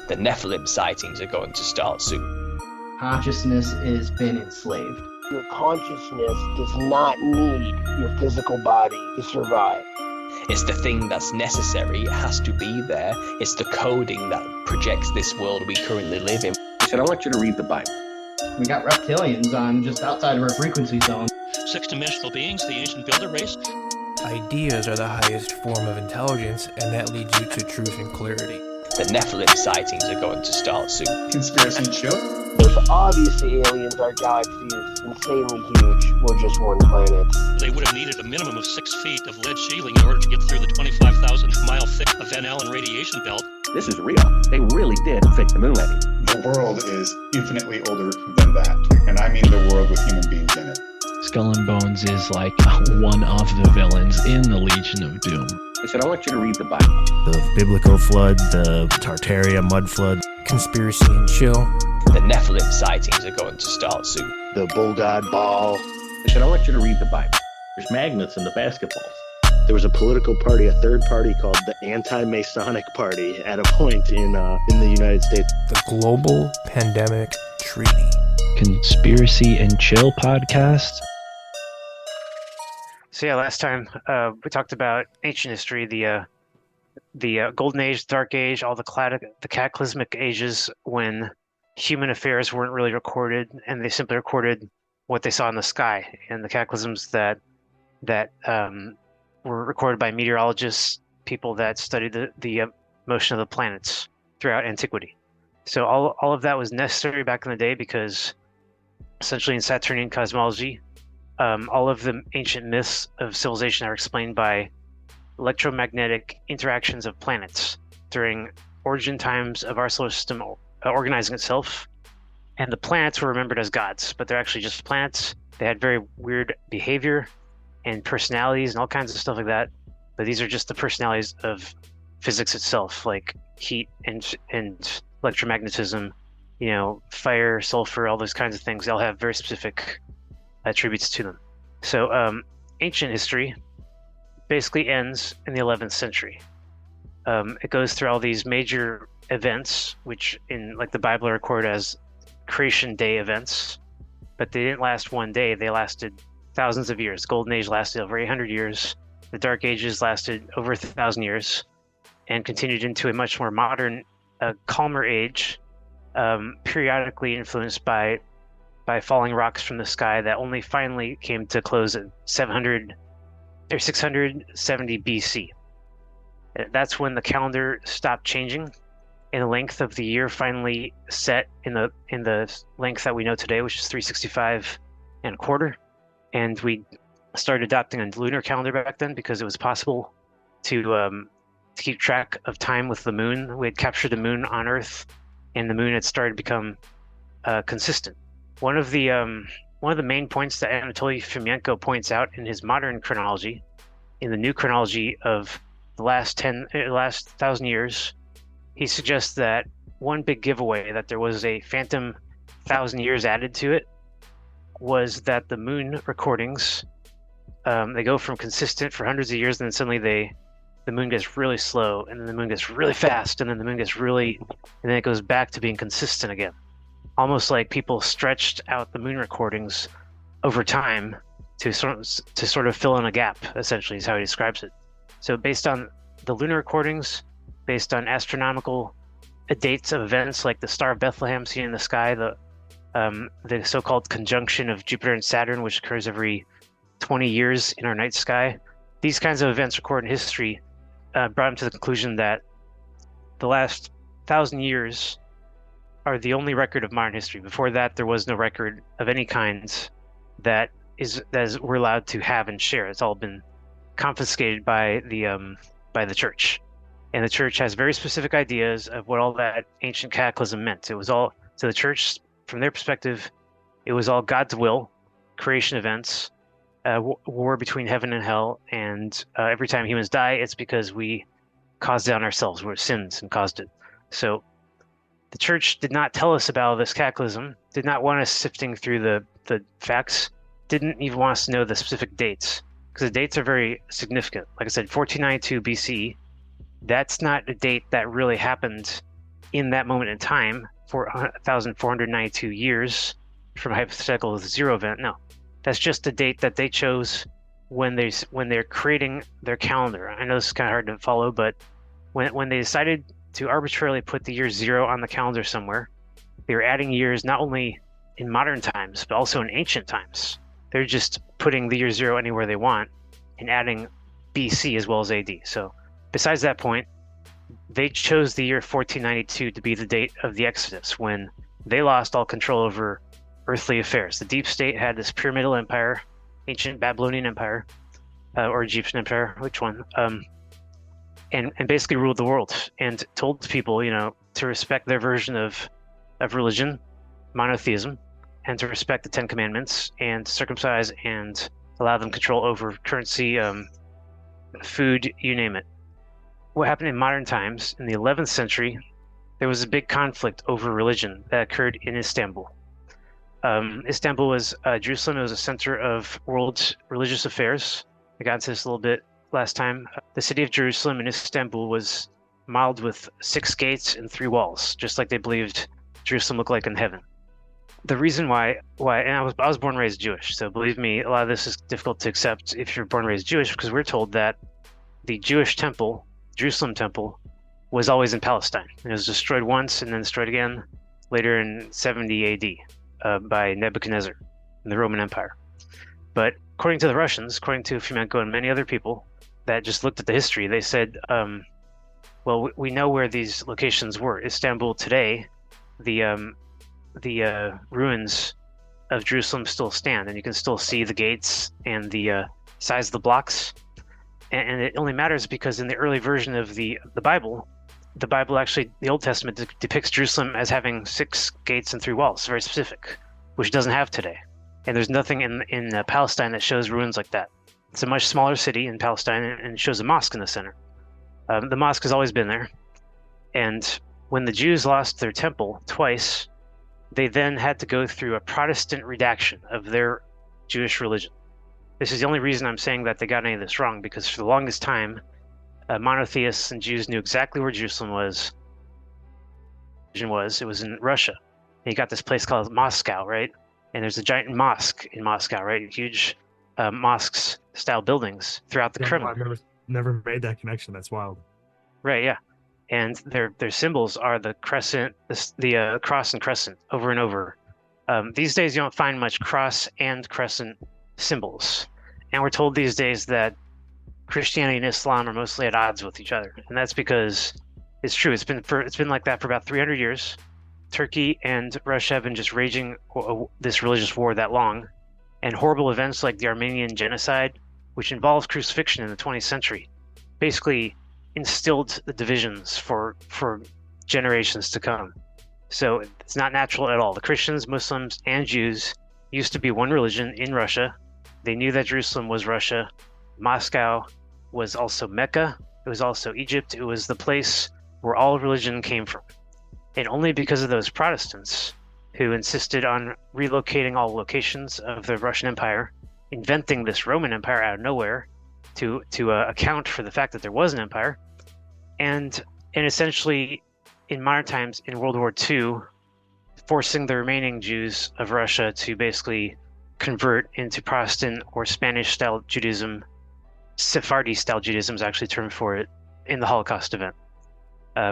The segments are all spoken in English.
The Nephilim sightings are going to start soon. Consciousness has been enslaved. Your consciousness does not need your physical body to survive. It's the thing that's necessary, it has to be there. It's the coding that projects this world we currently live in. He said, I want you to read the Bible. We got reptilians on just outside of our frequency zone. Six-dimensional beings, the ancient builder race. Ideas are the highest form of intelligence, and that leads you to truth and clarity. The Nephilim sightings are going to start soon. Conspiracyandchill. There's obviously aliens, our galaxy is insanely huge. We're just one planet. They would have needed a minimum of 6 feet of lead shielding in order to get through the 25,000-mile thick Van Allen radiation belt. This is real. They really did fake the moon landing. The world is infinitely older than that. And I mean the world with human beings in it. Skull and Bones is like one of the villains in the Legion of Doom. He said, I want you to read the Bible. The biblical flood, the Tartaria mud flood. Conspiracy and chill. The Nephilim sightings are going to start soon. The bull god ball. He said, I want you to read the Bible. There's magnets in the basketballs. There was a political party, a third party called the Anti-Masonic Party at a point in the United States. The Global Pandemic Treaty. Conspiracy and Chill podcast. So yeah, last time we talked about ancient history, the Golden Age, Dark Age, all the cataclysmic ages when human affairs weren't really recorded, and they simply recorded what they saw in the sky, and the cataclysms that were recorded by meteorologists, people that studied the motion of the planets throughout antiquity. So all of that was necessary back in the day because essentially in Saturnian cosmology, all of the ancient myths of civilization are explained by electromagnetic interactions of planets during origin times of our solar system organizing itself. And the planets were remembered as gods, but they're actually just planets. They had very weird behavior and personalities and all kinds of stuff like that. But these are just the personalities of physics itself, like heat and electromagnetism, fire, sulfur, all those kinds of things. They all have very specific attributes to them. So ancient history basically ends in the 11th century. It goes through all these major events, which in the Bible are recorded as creation day events, but they didn't last one day. They lasted thousands of years. The Golden Age lasted over 800 years. The Dark Ages lasted over 1,000 years and continued into a much more modern, calmer age, periodically influenced by falling rocks from the sky that only finally came to close at 670 BC. That's when the calendar stopped changing, and the length of the year finally set in the length that we know today, which is 365 and a quarter. And we started adopting a lunar calendar back then because it was possible to keep track of time with the moon. We had captured the moon on Earth, and the moon had started to become consistent. One of the main points that Anatoly Fomenko points out in his modern chronology, in the new chronology of the last 1,000 years, he suggests that one big giveaway that there was a phantom 1,000 years added to it was that the moon recordings, they go from consistent for hundreds of years, and then suddenly the moon gets really slow, and then the moon gets really fast, and then the moon gets and then it goes back to being consistent again. Almost like people stretched out the moon recordings over time to sort of fill in a gap, essentially, is how he describes it. So based on the lunar recordings, based on astronomical dates of events like the Star of Bethlehem seen in the sky, the so-called conjunction of Jupiter and Saturn, which occurs every 20 years in our night sky, these kinds of events recorded in history brought him to the conclusion that the last 1,000 years are the only record of modern history. Before that, there was no record of any kind that we're allowed to have and share. It's all been confiscated by the church, and the church has very specific ideas of what all that ancient cataclysm meant. It was all, to the church, from their perspective, it was all God's will, creation events, war between heaven and hell, and every time humans die, it's because we caused it on ourselves. We're sins and caused it. So the church did not tell us about this cataclysm, did not want us sifting through the facts, didn't even want us to know the specific dates, because the dates are very significant. Like I said, 1492 BC, that's not a date that really happened in that moment in time for 1,492 years from a hypothetical 0 event. No, that's just the date that they chose when they're creating their calendar. I know this is kind of hard to follow, but when they decided to arbitrarily put the year 0 on the calendar somewhere, they were adding years not only in modern times, but also in ancient times. They're just putting the year 0 anywhere they want and adding BC as well as AD. So besides that point, they chose the year 1492 to be the date of the Exodus, when they lost all control over earthly affairs. The deep state had this pyramidal empire, ancient Babylonian empire, or Egyptian empire, which one? And basically ruled the world and told people, to respect their version of religion, monotheism, and to respect the 10 Commandments and circumcise and allow them control over currency, food, you name it. What happened in modern times, in the 11th century, there was a big conflict over religion that occurred in Istanbul. Istanbul was Jerusalem. It was a center of world religious affairs. I got into this a little bit last time. The city of Jerusalem in Istanbul was modeled with 6 gates and 3 walls, just like they believed Jerusalem looked like in heaven. The reason why, and I was born and raised Jewish, so believe me, a lot of this is difficult to accept if you're born and raised Jewish, because we're told that the Jewish temple, Jerusalem temple, was always in Palestine. It was destroyed once and then destroyed again later in 70 AD by Nebuchadnezzar in the Roman Empire. But according to the Russians, according to Fomenko and many other people that just looked at the history, they said, well, we know where these locations were. Istanbul today, the ruins of Jerusalem still stand, and you can still see the gates and the size of the blocks. And it only matters because in the early version of the Bible actually, the Old Testament depicts Jerusalem as having 6 gates and 3 walls, very specific, which it doesn't have today. And there's nothing in Palestine that shows ruins like that. It's a much smaller city in Palestine, and it shows a mosque in the center. The mosque has always been there. And when the Jews lost their temple twice, they then had to go through a Protestant redaction of their Jewish religion. This is the only reason I'm saying that they got any of this wrong, because for the longest time, monotheists and Jews knew exactly where Jerusalem was. It was in Russia. And you got this place called Moscow, right? And there's a giant mosque in Moscow, right? Huge mosques-style buildings throughout the Kremlin. I've never made that connection. That's wild. Right, yeah. And their symbols are the crescent, the cross and crescent, over and over. These days, you don't find much cross and crescent symbols. And we're told these days that Christianity and Islam are mostly at odds with each other, and that's because it's true. It's been like that for about 300 years. Turkey and Russia have been just raging this religious war that long, and horrible events like the Armenian genocide, which involved crucifixion in the 20th century, basically instilled the divisions for generations to come. So it's not natural at all. The Christians, Muslims, and Jews used to be one religion in Russia. They knew that Jerusalem was Russia. Moscow was also Mecca. It was also Egypt. It was the place where all religion came from. And only because of those Protestants who insisted on relocating all locations of the Russian Empire, inventing this Roman Empire out of nowhere to account for the fact that there was an empire, and essentially in modern times in World War II, forcing the remaining Jews of Russia to basically convert into Protestant or Spanish-style Judaism. Sephardi-style Judaism is actually a term for it in the Holocaust event.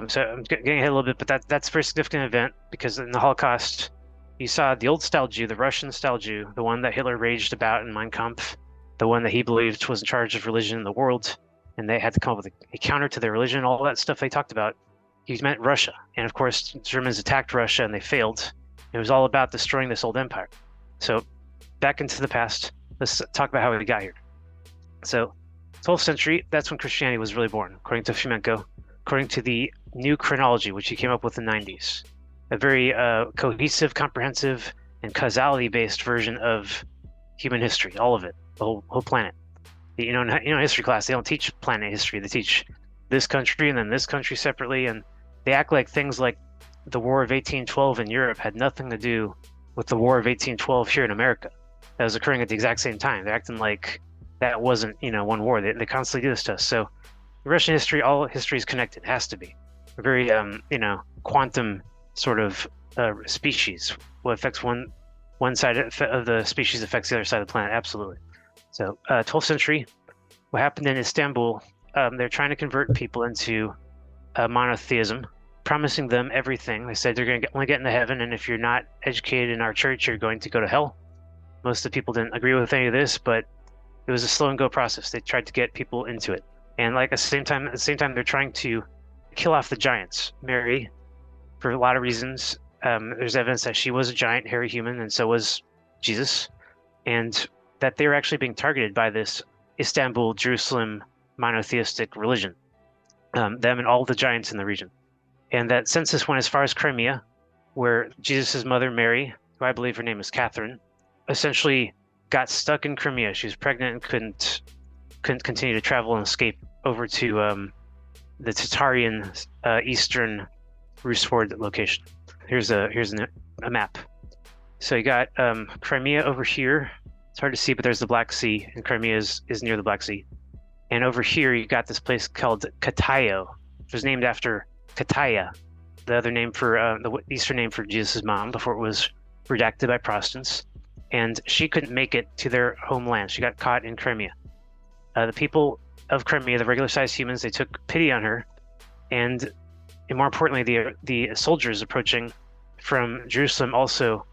So I'm getting ahead a little bit, but that's a very significant event, because in the Holocaust, you saw the old-style Jew, the Russian-style Jew, the one that Hitler raged about in Mein Kampf, the one that he believed was in charge of religion in the world, and they had to come up with a counter to their religion, all that stuff they talked about. He meant Russia. And of course, Germans attacked Russia and they failed. It was all about destroying this old empire. So back into the past, let's talk about how we got here. So 12th century, that's when Christianity was really born, according to Fomenko, according to the new chronology, which he came up with in the 90s. A very cohesive, comprehensive, and causality-based version of human history, all of it, the whole planet. In history class, they don't teach planet history. They teach this country and then this country separately, and they act like things like the War of 1812 in Europe had nothing to do with the War of 1812 here in America. That was occurring at the exact same time. They're acting like that wasn't, one war. They constantly do this to us. So Russian history, all history is connected, has to be. We're very, quantum sort of species. What affects one side of the species affects the other side of the planet. Absolutely. So 12th century, what happened in Istanbul, they're trying to convert people into monotheism, promising them everything. They said they're going to only get into heaven, and if you're not educated in our church, you're going to go to hell. Most of the people didn't agree with any of this, but it was a slow and go process. They tried to get people into it. And like at the same time, they're trying to kill off the giants. Mary, for a lot of reasons, there's evidence that she was a giant, hairy human, and so was Jesus, and that they were actually being targeted by this Istanbul, Jerusalem monotheistic religion, them and all the giants in the region. And that census went as far as Crimea, where Jesus' mother, Mary, who I believe her name is Catherine, essentially got stuck in Crimea. She was pregnant and couldn't continue to travel and escape over to the Tatarian eastern Rusford location. Here's a map. So you got Crimea over here. It's hard to see, but there's the Black Sea, and Crimea is near the Black Sea. And over here, you got this place called Katayo, which was named after Kataya, the other name for the Eastern name for Jesus' mom before it was redacted by Protestants. And she couldn't make it to their homeland. She got caught in Crimea. The people of Crimea, the regular-sized humans, they took pity on her, and more importantly, the soldiers approaching from Jerusalem also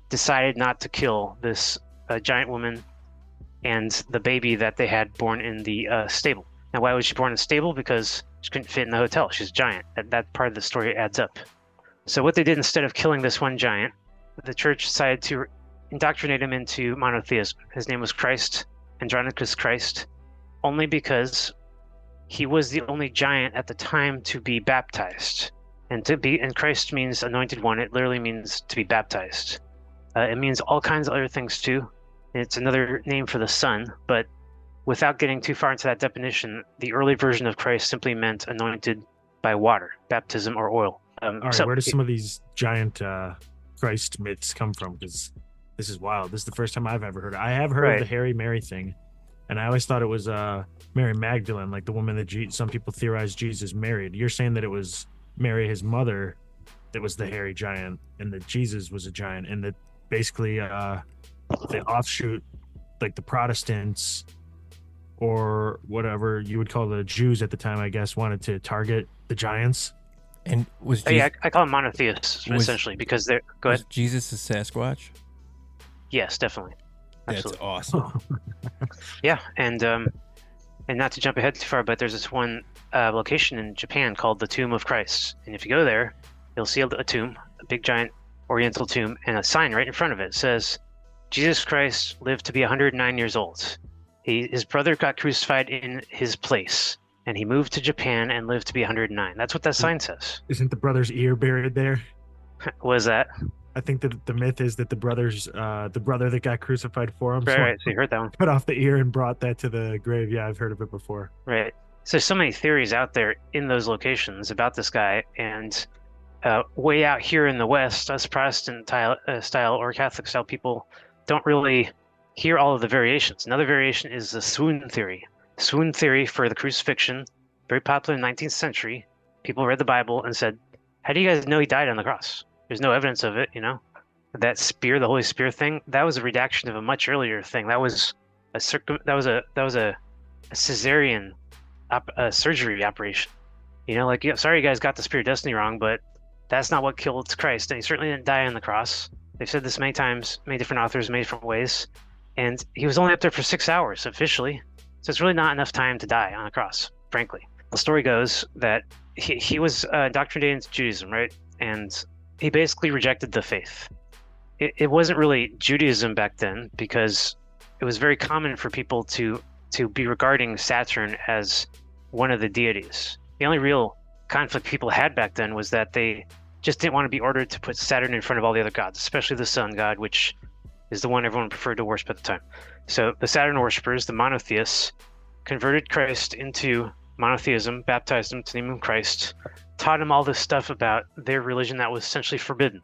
decided not to kill this giant woman and the baby that they had born in the stable. Now, why was she born in the stable? Because she couldn't fit in the hotel. She's a giant. That part of the story adds up. So what they did, instead of killing this one giant, the church decided to indoctrinate him into monotheism. His name was Christ, Andronicus Christ, only because he was the only giant at the time to be baptized. And Christ means anointed one. It literally means to be baptized. It means all kinds of other things too. It's another name for the Son, but without getting too far into that definition, the early version of Christ simply meant anointed by water, baptism, or oil. All right, where do some of these giant Christ myths come from? Because this is wild. This is the first time I've ever heard it. I have heard of the Hairy Mary thing, and I always thought it was Mary Magdalene, like the woman that some people theorize Jesus married. You're saying that it was Mary, his mother, that was the hairy giant, and that Jesus was a giant, and that basically the offshoot, like the Protestants or whatever you would call the Jews at the time, I guess, wanted to target the giants. And was I call them monotheists essentially because they're. Go ahead. Was Jesus a Sasquatch? Yes, definitely. That's Absolutely. awesome. Yeah, and not to jump ahead too far, but there's this one location in Japan called the Tomb of Christ, and if you go there, you'll see a tomb, a big giant Oriental tomb, and a sign right in front of it says, "Jesus Christ lived to be 109 years old. His brother got crucified in his place, and he moved to Japan and lived to be 109." That's what that sign says. Isn't the brother's ear buried there? What is that? I think that the myth is that the brother that got crucified for him, Right. So you heard that one. cut off the ear and brought that to the grave. Yeah, I've heard of it before. Right. So there's so many theories out there in those locations about this guy, and way out here in the West, us Protestant style or Catholic style people don't really hear all of the variations. Another variation is the swoon theory. Swoon theory for the crucifixion, very popular in the 19th century. People read the Bible and said, "How do you guys know he died on the cross? There's no evidence of it, you know." That spear, the Holy Spear thing, that was a redaction of a much earlier thing. That was a cesarean surgery operation. You know, like, sorry you guys got the Spear of Destiny wrong, but that's not what killed Christ, and he certainly didn't die on the cross. They've said this many times, many different authors, many different ways, and he was only up there for 6 hours officially, so it's really not enough time to die on a cross, frankly. The story goes that he was indoctrinated into Judaism, right? And he basically rejected the faith. It wasn't really Judaism back then, because it was very common for people to be regarding Saturn as one of the deities. The only real conflict people had back then was that they just didn't want to be ordered to put Saturn in front of all the other gods, especially the sun god, which is the one everyone preferred to worship at the time. So the Saturn worshippers, the monotheists, converted Christ into monotheism, baptized him to the name of Christ, taught him all this stuff about their religion that was essentially forbidden.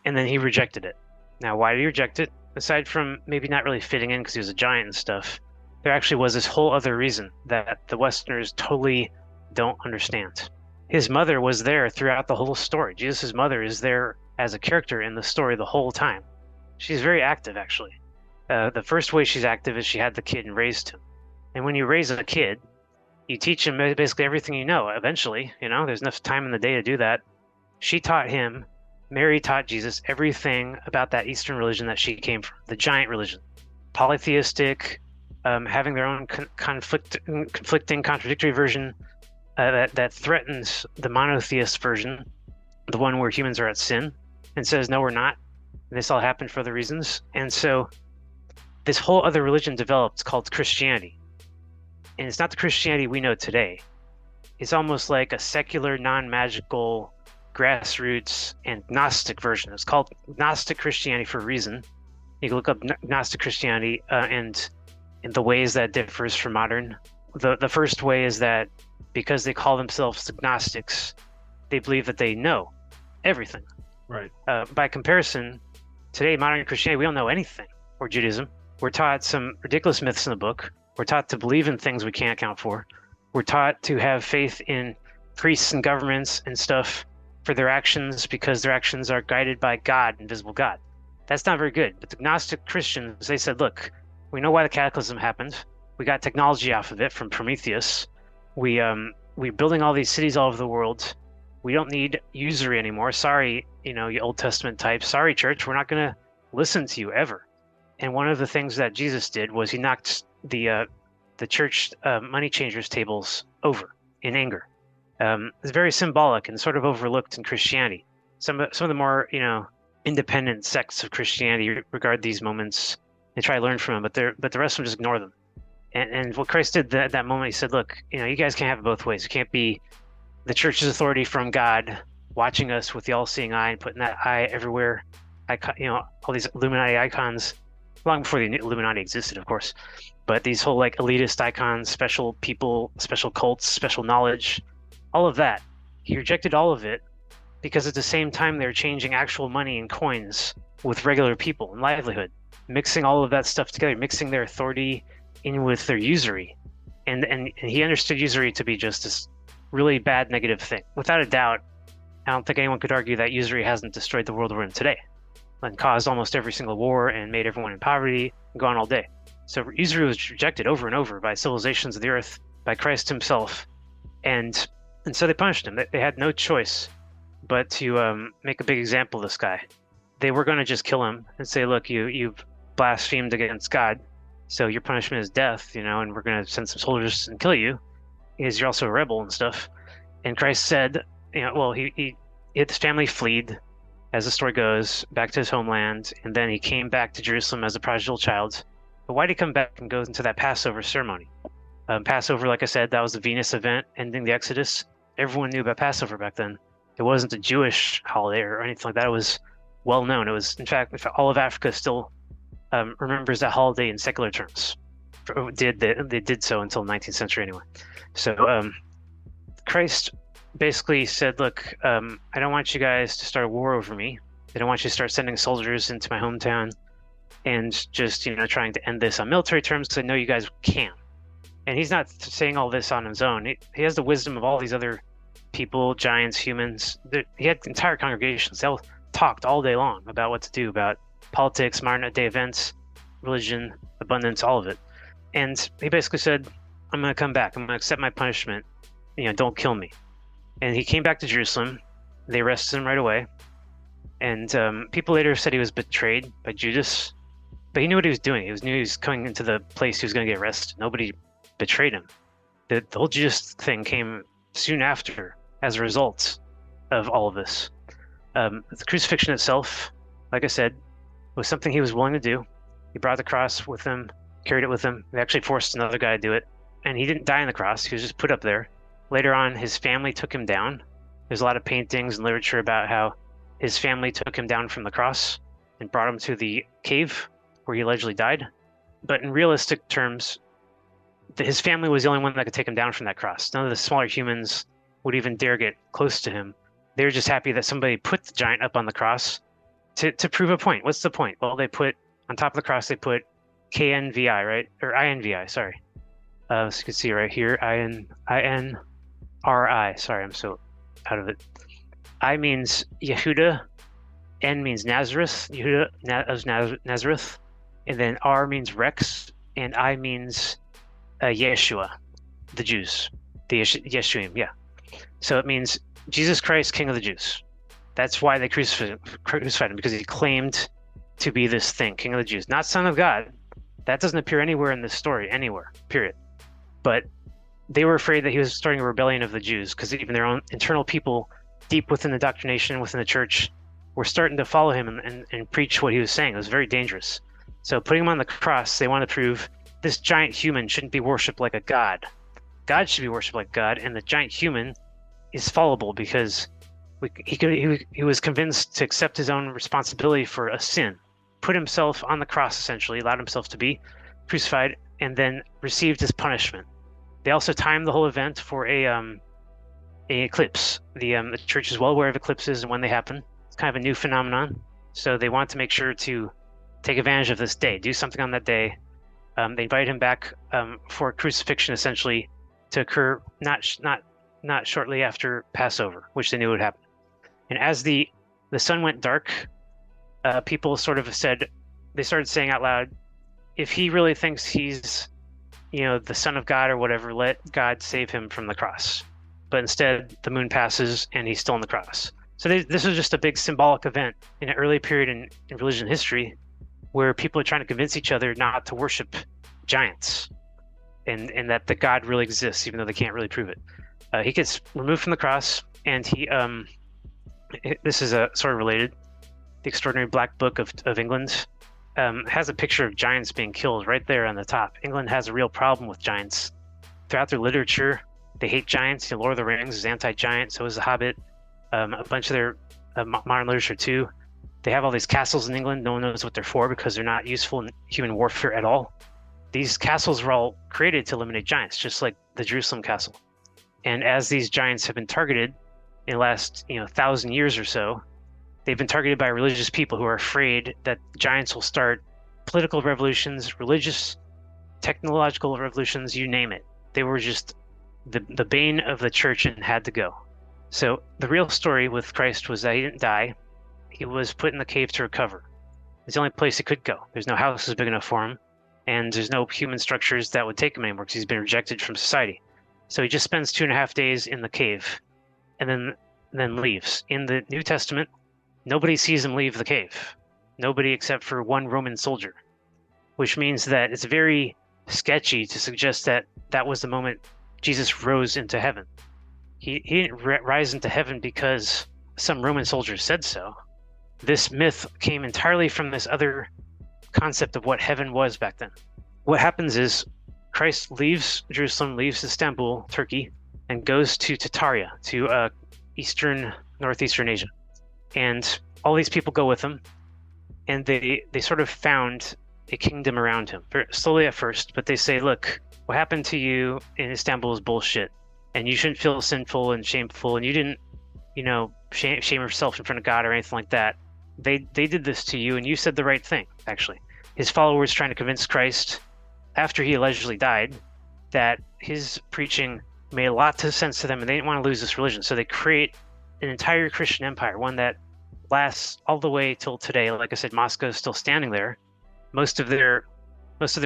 And then he rejected it. Now, why did he reject it? Aside from maybe not really fitting in because he was a giant and stuff, there actually was this whole other reason that the Westerners totally don't understand. his mother was there throughout the whole story. Jesus' mother is there as a character in the story the whole time. She's very active, actually. The first way she's active is she had the kid and raised him. And when you raise a kid, you teach him basically everything you know. Eventually, there's enough time in the day to do that. She taught him, Mary taught Jesus everything about that Eastern religion that she came from, the giant religion. Polytheistic, having their own conflicting, contradictory version that threatens the monotheist version, the one where humans are at sin, and says, no, we're not. And this all happened for other reasons. And so this whole other religion developed called Christianity. And it's not the Christianity we know today. It's almost like a secular, non-magical, grassroots, and Gnostic version. It's called Gnostic Christianity for a reason. You can look up Gnostic Christianity and in the ways that differs from modern. The first way is that because they call themselves agnostics, they believe that they know everything. Right. By comparison, today, modern Christianity, we don't know anything, or Judaism. We're taught some ridiculous myths in the book. We're taught to believe in things we can't account for. We're taught to have faith in priests and governments and stuff for their actions because their actions are guided by God, invisible God. That's not very good. But the Gnostic Christians, they said, look, we know why the cataclysm happened. We got technology off of it from Prometheus. We're building all these cities all over the world. We don't need usury anymore. Sorry, you Old Testament types. Sorry, church, we're not going to listen to you ever. And one of the things that Jesus did was he knocked the church money changers tables over in anger. It's very symbolic and sort of overlooked in Christianity. Some of the more independent sects of Christianity regard these moments and try to learn from them, but the rest of them just ignore them. And what Christ did at that moment, he said, look, you guys can't have it both ways. You can't be the church's authority from God watching us with the all-seeing eye and putting that eye everywhere. All these Illuminati icons, long before the Illuminati existed, of course. But these whole elitist icons, special people, special cults, special knowledge, all of that. He rejected all of it because at the same time they're changing actual money and coins with regular people and livelihood, mixing all of that stuff together, mixing their authority in with their usury. And he understood usury to be just this really bad negative thing. Without a doubt, I don't think anyone could argue that usury hasn't destroyed the world we're in today and caused almost every single war and made everyone in poverty and gone all day. So usury was rejected over and over by civilizations of the earth, by Christ himself. And so they punished him. They had no choice but to make a big example of this guy. They were going to just kill him and say, look, you've blasphemed against God, so your punishment is death, and we're going to send some soldiers and kill you because you're also a rebel and stuff. And Christ said, his family fled, as the story goes, back to his homeland, and then he came back to Jerusalem as a prodigal child. But why did he come back and go into that Passover ceremony? Passover, like I said, that was the Venus event ending the Exodus. Everyone knew about Passover back then. It wasn't a Jewish holiday or anything like that. It was well known. It was, in fact, all of Africa still remembers that holiday in secular terms. They did so until the 19th century anyway. So Christ basically said, look, I don't want you guys to start a war over me. I don't want you to start sending soldiers into my hometown and just trying to end this on military terms, because I know you guys can. And he's not saying all this on his own. He has the wisdom of all these other people, giants, humans. He had entire congregations. They all talked all day long about what to do, about politics, modern day events, religion, abundance, all of it. And he basically said, I'm going to come back. I'm going to accept my punishment. Don't kill me. And he came back to Jerusalem. They arrested him right away. And people later said he was betrayed by Judas. But he knew what he was doing. He knew he was coming into the place he was going to get arrested. Nobody betrayed him. The whole Judas thing came soon after as a result of all of this. The crucifixion itself, like I said, was something he was willing to do. He brought the cross with him, carried it with him. They actually forced another guy to do it. And he didn't die on the cross. He was just put up there. Later on, his family took him down. There's a lot of paintings and literature about how his family took him down from the cross and brought him to the cave where he allegedly died. But in realistic terms, his family was the only one that could take him down from that cross. None of the smaller humans would even dare get close to him. They were just happy that somebody put the giant up on the cross to prove a point. What's the point? Well, they put on top of the cross, they put KNVI, right? Or INVI, sorry. So you can see right here, INRI. Sorry, I'm so out of it. I means Yehuda, N means Nazareth, Yehuda of Nazareth, and then R means Rex, and I means Yeshua, the Jews, the Yeshuim, yeah. So it means Jesus Christ, King of the Jews. That's why they crucified him, because he claimed to be this thing, King of the Jews, not Son of God. That doesn't appear anywhere in this story, anywhere, period. But they were afraid that he was starting a rebellion of the Jews, because even their own internal people deep within the doctrination, within the church, were starting to follow him and preach what he was saying. It was very dangerous. So putting him on the cross, they want to prove this giant human shouldn't be worshipped like a god. God should be worshipped like God, and the giant human is fallible because he was convinced to accept his own responsibility for a sin, put himself on the cross, essentially, allowed himself to be crucified, and then received his punishment. They also timed the whole event for a eclipse. The church is well aware of eclipses and when they happen. It's kind of a new phenomenon, so they want to make sure to take advantage of this day, do something on that day. They invited him back for crucifixion, essentially, to occur not shortly after Passover, which they knew would happen. And as the sun went dark, people sort of they started saying out loud, if he really thinks he's, the Son of God or whatever, let God save him from the cross. But instead, the moon passes and he's still on the cross. So this was just a big symbolic event in an early period in religion history, where people are trying to convince each other not to worship giants, and that the God really exists, even though they can't really prove it. He gets removed from the cross, and this is sort of related. The Extraordinary Black Book of England has a picture of giants being killed right there on the top. England has a real problem with giants. Throughout their literature, they hate giants. Lord of the Rings is anti-giant, so is The Hobbit. A bunch of their modern literature too. They have all these castles in England. No one knows what they're for because they're not useful in human warfare at all. These castles were all created to eliminate giants, just like the Jerusalem castle. And as these giants have been targeted in the last 1,000 years or so, they've been targeted by religious people who are afraid that giants will start political revolutions, religious, technological revolutions, you name it. They were just the bane of the church and had to go. So the real story with Christ was that he didn't die. He was put in the cave to recover. It's the only place he could go. There's no houses big enough for him, and there's no human structures that would take him anymore because he's been rejected from society. So he just spends 2.5 days in the cave and then leaves. In the New Testament, nobody sees him leave the cave. Nobody except for one Roman soldier, which means that it's very sketchy to suggest that that was the moment Jesus rose into heaven. He didn't rise into heaven because some Roman soldier said so. This myth came entirely from this other concept of what heaven was back then. What happens is Christ leaves Jerusalem, leaves Istanbul, Turkey, and goes to Tartaria, to northeastern Asia. And all these people go with him, and they sort of found a kingdom around him, very slowly at first, but they say, look, what happened to you in Istanbul is bullshit, and you shouldn't feel sinful and shameful, and you didn't, shame yourself in front of God or anything like that. They did this to you, and you said the right thing, actually. His followers trying to convince Christ, after he allegedly died, that his preaching made a lot of sense to them, and they didn't want to lose this religion. So they create an entire Christian empire, one that lasts all the way till today. Like I said, Moscow is still standing there. Most of their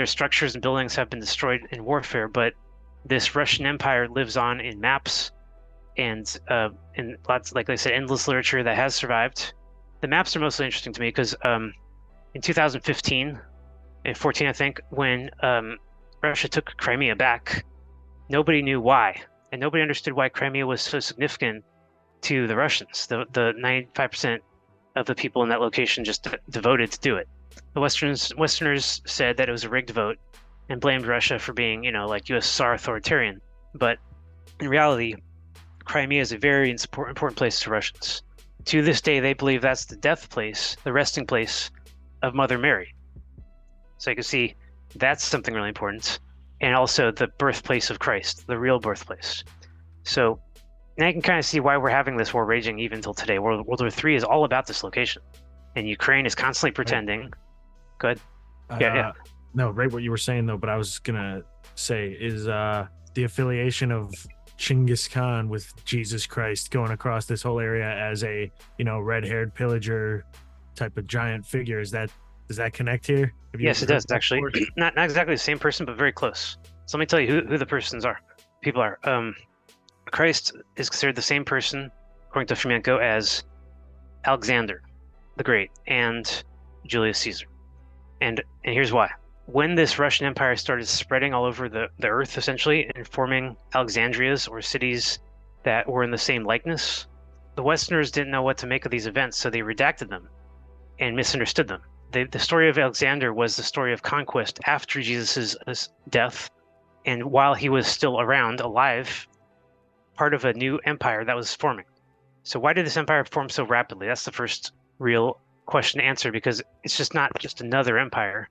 structures and buildings have been destroyed in warfare, but this Russian empire lives on in maps and in lots, like I said, endless literature that has survived. The maps are mostly interesting to me because in 2015 and 14, I think, when Russia took Crimea back, nobody knew why, and nobody understood why Crimea was so significant to the Russians. The 95% of the people in that location just devoted to do it. The Westerners said that it was a rigged vote and blamed Russia for being, like USSR authoritarian. But in reality, Crimea is a very important place to Russians. To this day, they believe that's the death place, the resting place of Mother Mary. So you can see that's something really important. And also the birthplace of Christ, the real birthplace. So now you can kind of see why we're having this war raging even till today. World War III is all about this location. And Ukraine is constantly pretending. Right. Go ahead. Yeah. No, right what you were saying, though, but I was going to say is the affiliation of Genghis Khan with Jesus Christ going across this whole area as a, red-haired pillager type of giant figure. Does that connect here? Yes, it does actually. Not exactly the same person, but very close. So let me tell you who the people are. Christ is considered the same person, according to Fomenko, as Alexander the Great and Julius Caesar. And here's why. When this Russian Empire started spreading all over the earth, essentially, and forming Alexandrias or cities that were in the same likeness, the Westerners didn't know what to make of these events, so they redacted them and misunderstood them. The story of Alexander was the story of conquest after Jesus' death, and while he was still around, alive, part of a new empire that was forming. So why did this empire form so rapidly? That's the first real question to answer, because it's just not just another empire.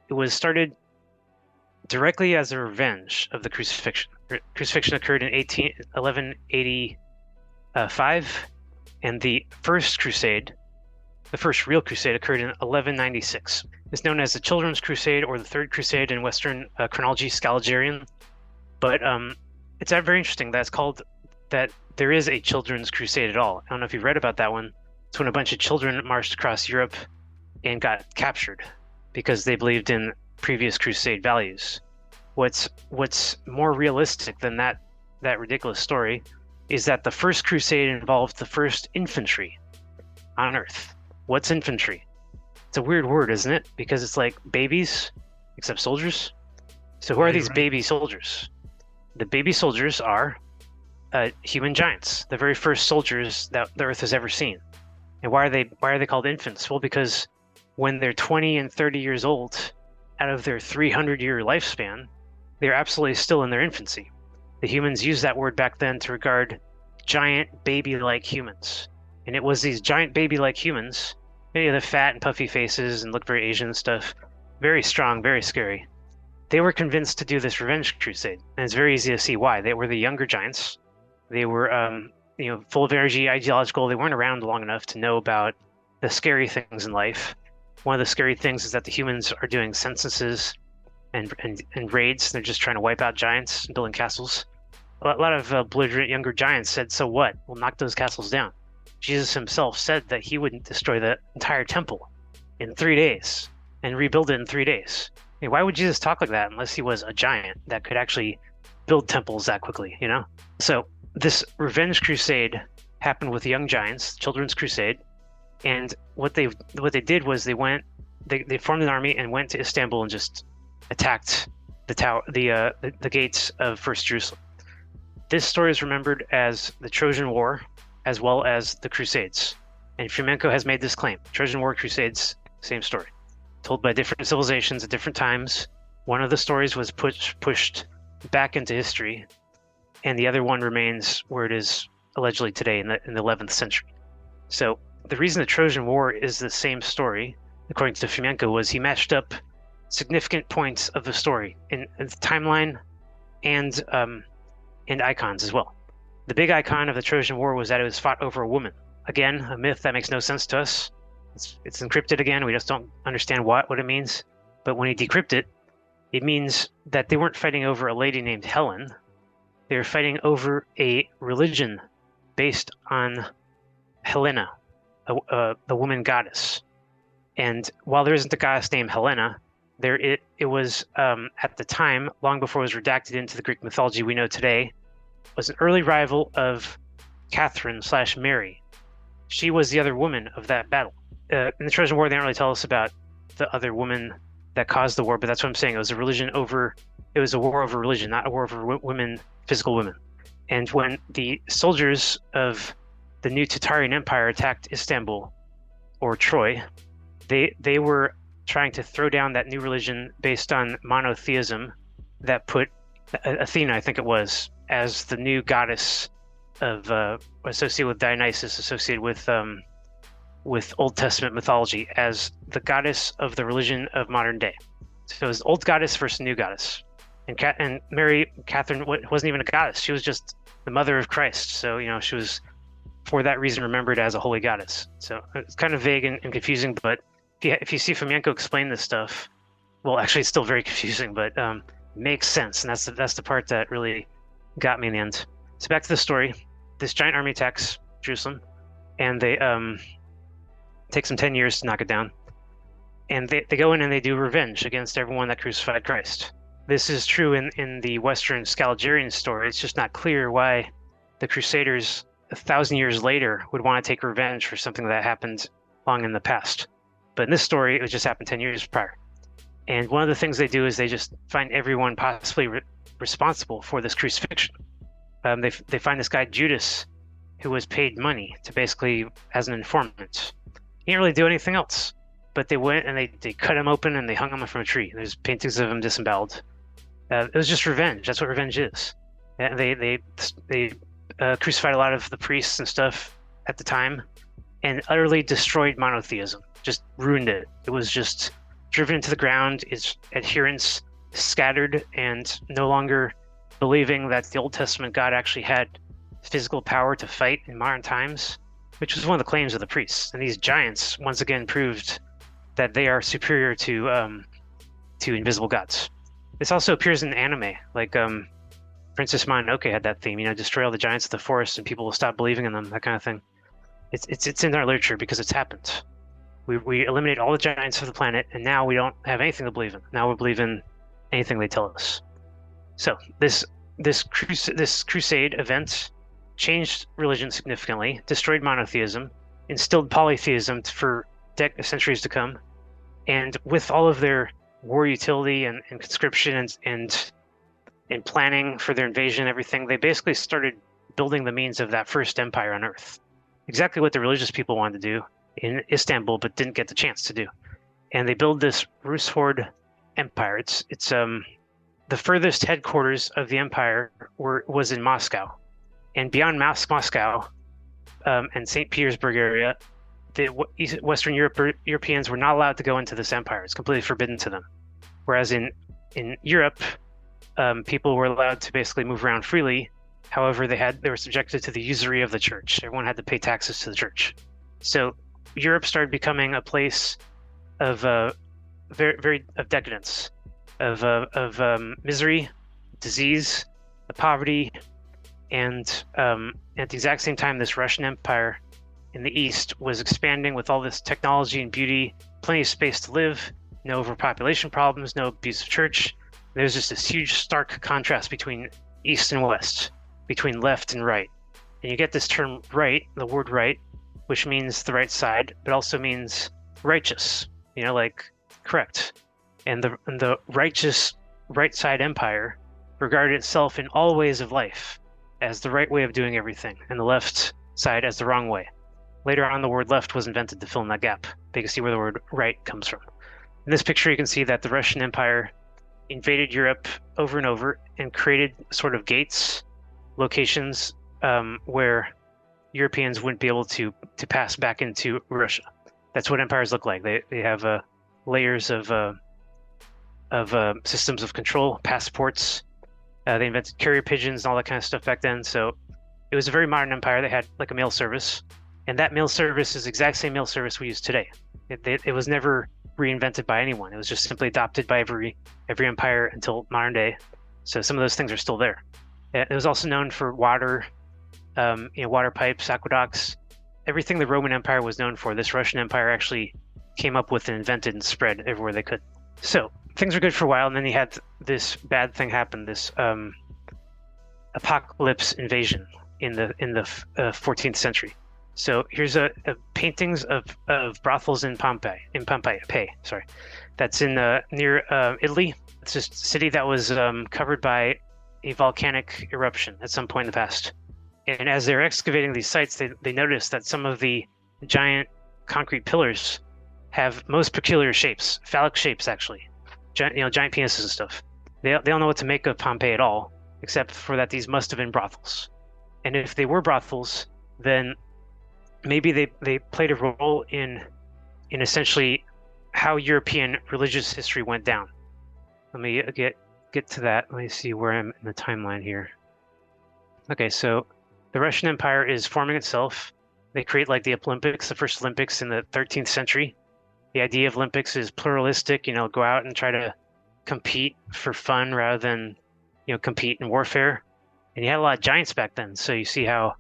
It was started directly as a revenge of the crucifixion. Crucifixion occurred in 1185, and the first crusade, the first real crusade, occurred in 1196. It's known as the Children's Crusade or the Third Crusade in Western chronology, Scalgerian. But it's very interesting that it's called that. There is a Children's Crusade at all. I don't know if you've read about that one. It's when a bunch of children marched across Europe and got captured because they believed in previous crusade values. What's more realistic than that ridiculous story is that the first crusade involved the first infantry on Earth. What's infantry? It's a weird word, isn't it? Because it's like babies, except soldiers. So who are these baby soldiers? The baby soldiers are human giants, the very first soldiers that the Earth has ever seen. And why are they called infants? Well, because when they're 20 and 30 years old, out of their 300-year lifespan, they're absolutely still in their infancy. The humans used that word back then to regard giant baby-like humans. And it was these giant baby-like humans, many of the fat and puffy faces and look very Asian and stuff, very strong, very scary. They were convinced to do this revenge crusade. And it's very easy to see why. They were the younger giants. They were, full of energy, ideological. They weren't around long enough to know about the scary things in life. One of the scary things is that the humans are doing censuses and raids. They're just trying to wipe out giants and building castles. A lot of belligerent younger giants said, so what? We'll knock those castles down. Jesus himself said that he wouldn't destroy the entire temple in 3 days and rebuild it in 3 days. I mean, why would Jesus talk like that unless he was a giant that could actually build temples that quickly, So this revenge crusade happened with the young giants, Children's Crusade, and what they did was they formed an army and went to Istanbul and just attacked the gates of First Jerusalem. This story is remembered as the Trojan War as well as the Crusades, and Fomenko has made this claim: Trojan War, Crusades, same story, told by different civilizations at different times. One of the stories was pushed back into history, and the other one remains where it is allegedly today in the 11th century. So the reason the Trojan War is the same story, according to Fomenko, was he matched up significant points of the story in the timeline and icons as well. The big icon of the Trojan War was that it was fought over a woman. Again, a myth that makes no sense to us. It's encrypted again. We just don't understand what it means. But when he decrypted it, it means that they weren't fighting over a lady named Helen. They were fighting over a religion based on Helena, the woman goddess. And while there isn't a goddess named Helena, it was at the time, long before it was redacted into the Greek mythology we know today, was an early rival of Catherine/Mary. She was the other woman of that battle. In the Trojan War, they don't really tell us about the other woman that caused the war, but that's what I'm saying. It was a war over religion, not a war over women, physical women. And when the soldiers of the new Tatarian Empire attacked Istanbul, or Troy, they were trying to throw down that new religion based on monotheism that put Athena, I think it was, as the new goddess of associated with Dionysus, associated with Old Testament mythology, as the goddess of the religion of modern day. So it was old goddess versus new goddess. And Catherine wasn't even a goddess. She was just the mother of Christ. So, she was, for that reason, remembered as a holy goddess. So it's kind of vague and confusing, but if you see Fomenko explain this stuff, well, actually it's still very confusing, but makes sense. And that's the part that really got me in the end. So back to the story. This giant army attacks Jerusalem, and they takes them 10 years to knock it down. And they go in and they do revenge against everyone that crucified Christ. This is true in the Western Scalgerian story. It's just not clear why the Crusaders 1,000 years later would want to take revenge for something that happened long in the past. But in this story, it just happened 10 years prior. And one of the things they do is they just find everyone possibly responsible for this crucifixion. They find this guy Judas, who was paid money to basically as an informant. He didn't really do anything else, but they went and they cut him open and they hung him from a tree. There's paintings of him disemboweled. It was just revenge. That's what revenge is. And they crucified a lot of the priests and stuff at the time, and utterly destroyed monotheism. Just ruined it. It was just driven into the ground. Its adherents scattered, and no longer believing that the Old Testament God actually had physical power to fight in modern times, which was one of the claims of the priests. And these giants once again proved that they are superior to invisible gods. This also appears in anime, like Princess Mononoke had that theme, destroy all the giants of the forest and people will stop believing in them, that kind of thing. It's in our literature because it's happened. We eliminate all the giants of the planet, and now we don't have anything to believe in. Now we believe in anything they tell us. So this crusade event changed religion significantly, destroyed monotheism, instilled polytheism for centuries to come, and with all of their war utility and conscription and planning for their invasion and everything, they basically started building the means of that first empire on Earth. Exactly what the religious people wanted to do in Istanbul, but didn't get the chance to do. And they build this Rus Horde empire. It's the furthest headquarters of the empire was in Moscow, and beyond Moscow and St. Petersburg area, the Western Europeans were not allowed to go into this empire. It's completely forbidden to them. Whereas in Europe, people were allowed to basically move around freely. However, they were subjected to the usury of the church. Everyone had to pay taxes to the church. So Europe started becoming a place of very of decadence, of misery, disease, poverty, and at the exact same time, this Russian Empire in the East was expanding with all this technology and beauty, plenty of space to live, no overpopulation problems, no abuse of church. There's just this huge stark contrast between East and West, between left and right. And you get this term right, the word right, which means the right side, but also means righteous, like correct. And the righteous right side empire regarded itself in all ways of life as the right way of doing everything, and the left side as the wrong way. Later on, the word left was invented to fill in that gap. You can see where the word right comes from. In this picture, you can see that the Russian Empire invaded Europe over and over and created sort of gates, locations where Europeans wouldn't be able to pass back into Russia. That's what empires look like. They have layers of systems of control, passports. They invented carrier pigeons and all that kind of stuff back then. So it was a very modern empire. They had like a mail service, and that mail service is the exact same mail service we use today. It was never reinvented by anyone. It was just simply adopted by every empire until modern day. So some of those things are still there. It was also known for water, water pipes, aqueducts, everything the Roman Empire was known for. This Russian Empire actually came up with and invented and spread everywhere they could. So things were good for a while, and then you had this bad thing happen, this apocalypse invasion in the 14th century. So here's a paintings of brothels in Pompeii. Sorry, that's in near Italy. It's just a city that was covered by a volcanic eruption at some point in the past. And as they're excavating these sites, they noticed that some of the giant concrete pillars have most peculiar shapes, phallic shapes actually, giant penises and stuff. They don't know what to make of Pompeii at all, except for that these must have been brothels. And if they were brothels, then maybe they played a role in essentially how European religious history went down. Let me get to that. Let me see where I'm in the timeline here. Okay, so the Russian Empire is forming itself. They create like the Olympics, the first Olympics in the 13th century. The idea of Olympics is pluralistic, go out and try to compete for fun rather than, compete in warfare. And you had a lot of giants back then, so you see how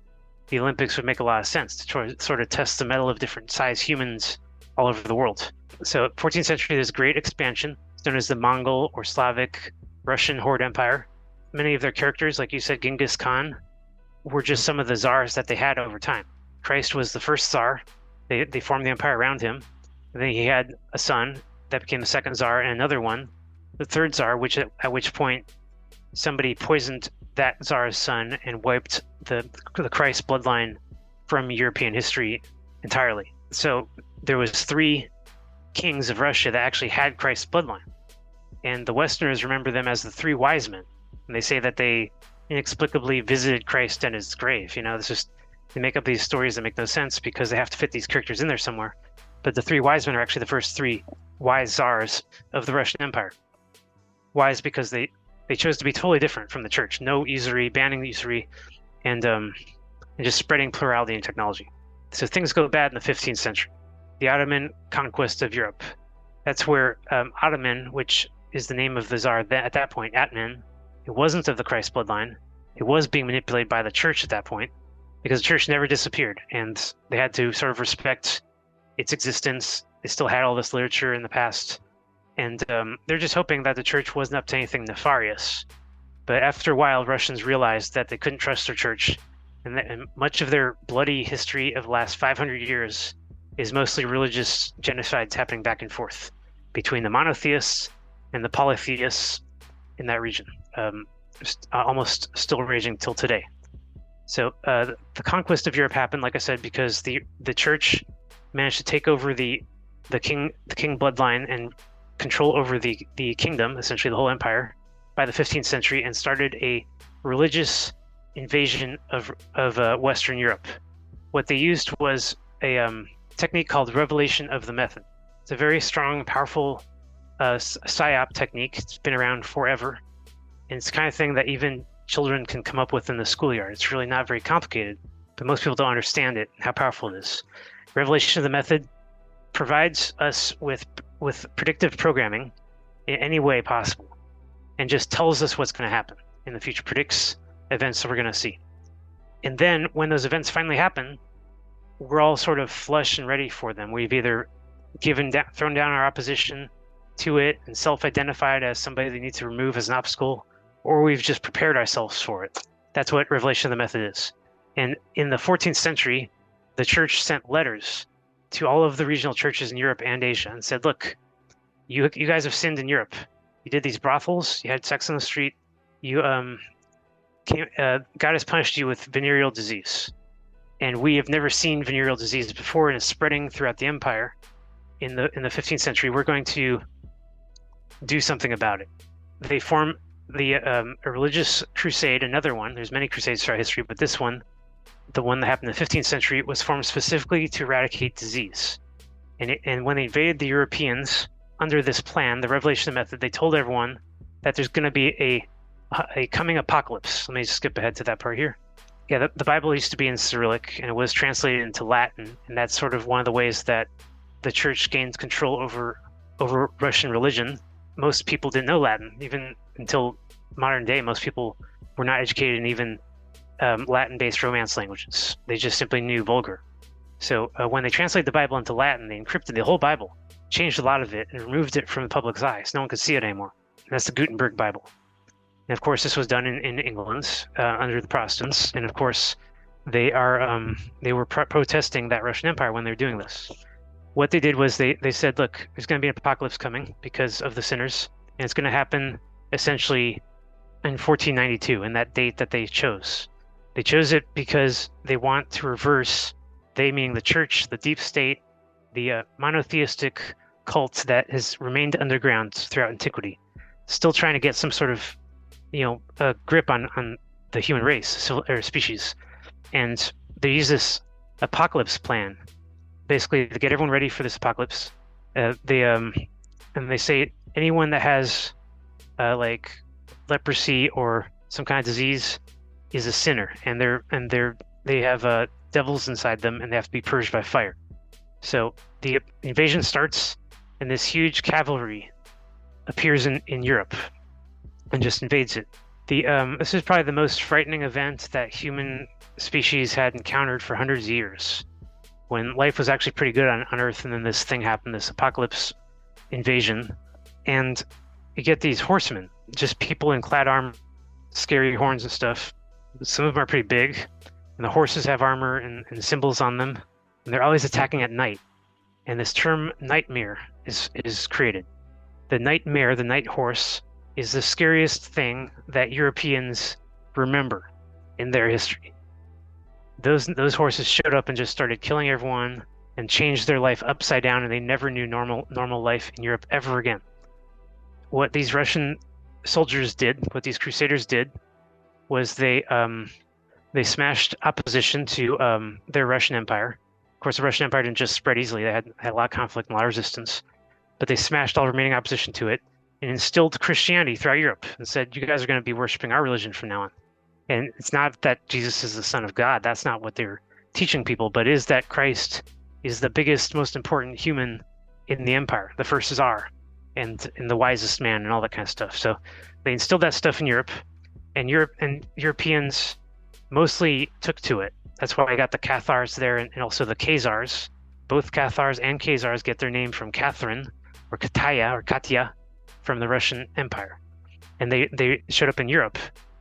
the Olympics would make a lot of sense to sort of test the mettle of different size humans all over the world. So 14th century, there's great expansion. It's known as the Mongol or Slavic Russian Horde Empire. Many of their characters, like you said, Genghis Khan, were just some of the czars that they had over time. Christ was the first czar. They formed the empire around him. And then he had a son that became the second czar, and another one, the third czar, at which point somebody poisoned that czar's son and wiped the Christ bloodline from European history entirely. So there was 3 kings of Russia that actually had Christ's bloodline. And the Westerners remember them as the 3 wise men. And they say that they inexplicably visited Christ at his grave. It's just, they make up these stories that make no sense because they have to fit these characters in there somewhere. But the 3 wise men are actually the first 3 wise czars of the Russian Empire. Wise because they chose to be totally different from the church. No usury, banning usury, and just spreading plurality in technology. So things go bad in the 15th century. The Ottoman conquest of Europe. That's where Ottoman, which is the name of the czar at that point, Atman, it wasn't of the Christ bloodline. It was being manipulated by the church at that point because the church never disappeared, and they had to sort of respect its existence. They still had all this literature in the past, and they're just hoping that the church wasn't up to anything nefarious. But after a while, Russians realized that they couldn't trust their church, and much of their bloody history of the last 500 years is mostly religious genocides happening back and forth between the monotheists and the polytheists in that region, almost still raging till today. So the conquest of Europe happened, like I said, because the church managed to take over the king bloodline and control over the kingdom, essentially the whole empire, by the 15th century, and started a religious invasion of Western Europe. What they used was a technique called revelation of the method. It's a very strong, powerful psyop technique. It's been around forever, and it's the kind of thing that even children can come up with in the schoolyard. It's really not very complicated, but most people don't understand it, how powerful it is. Revelation of the method provides us with predictive programming in any way possible, and just tells us what's going to happen in the future, predicts events that we're going to see. And then when those events finally happen, we're all sort of flush and ready for them. We've either thrown down our opposition to it and self-identified as somebody they need to remove as an obstacle, or we've just prepared ourselves for it. That's what revelation of the method is. And in the 14th century, the church sent letters to all of the regional churches in Europe and Asia and said, look, you guys have sinned in Europe. You did these brothels, you had sex on the street, God has punished you with venereal disease. And we have never seen venereal disease before, and it's spreading throughout the empire in the 15th century. We're going to do something about it. They form a religious crusade, another one. There's many crusades throughout history, but this one, the one that happened in the 15th century, was formed specifically to eradicate disease. And when they invaded the Europeans under this plan, the revelation method, they told everyone that there's going to be a coming apocalypse. Let me just skip ahead to that part here. Yeah, the Bible used to be in Cyrillic, and it was translated into Latin, and that's sort of one of the ways that the church gained control over Russian religion. Most people didn't know Latin. Even until modern day, most people were not educated in even Latin-based Romance languages. They just simply knew Vulgar. So when they translated the Bible into Latin, they encrypted the whole Bible, changed a lot of it, and removed it from the public's eye, so no one could see it anymore. And that's the Gutenberg Bible. And of course, this was done in England under the Protestants. And of course, they were protesting that Russian Empire when they were doing this. What they did was they said, look, there's going to be an apocalypse coming because of the sinners, and it's going to happen essentially in 1492, in that date that they chose. They chose it because they want to reverse, they meaning the church, the deep state, the monotheistic cult that has remained underground throughout antiquity, still trying to get some sort of a grip on the human race or species. And they use this apocalypse plan basically to get everyone ready for this apocalypse. And they say anyone that has like leprosy or some kind of disease is a sinner, and they have devils inside them, and they have to be purged by fire. So the invasion starts, and this huge cavalry appears in Europe and just invades it. This is probably the most frightening event that human species had encountered for hundreds of years, when life was actually pretty good on Earth, and then this thing happened, this apocalypse invasion, and you get these horsemen, just people in clad armor, scary horns and stuff. Some of them are pretty big, and the horses have armor and symbols on them, and they're always attacking at night. And this term nightmare is created. The nightmare, the night horse, is the scariest thing that Europeans remember in their history. Those horses showed up and just started killing everyone and changed their life upside down, and they never knew normal life in Europe ever again. What these Russian soldiers did, what these crusaders did, was they smashed opposition to their Russian Empire. Of course, the Russian Empire didn't just spread easily. They had a lot of conflict and a lot of resistance, but they smashed all remaining opposition to it and instilled Christianity throughout Europe and said, you guys are going to be worshiping our religion from now on. And it's not that Jesus is the Son of God. That's not what they're teaching people, but is that Christ is the biggest, most important human in the empire. The first is R, and the wisest man, and all that kind of stuff. So they instilled that stuff in Europe, and Europeans mostly took to it. That's why I got the Cathars there, and also the Khazars. Both Cathars and Khazars get their name from Catherine, or Katya, from the Russian Empire. And they showed up in Europe.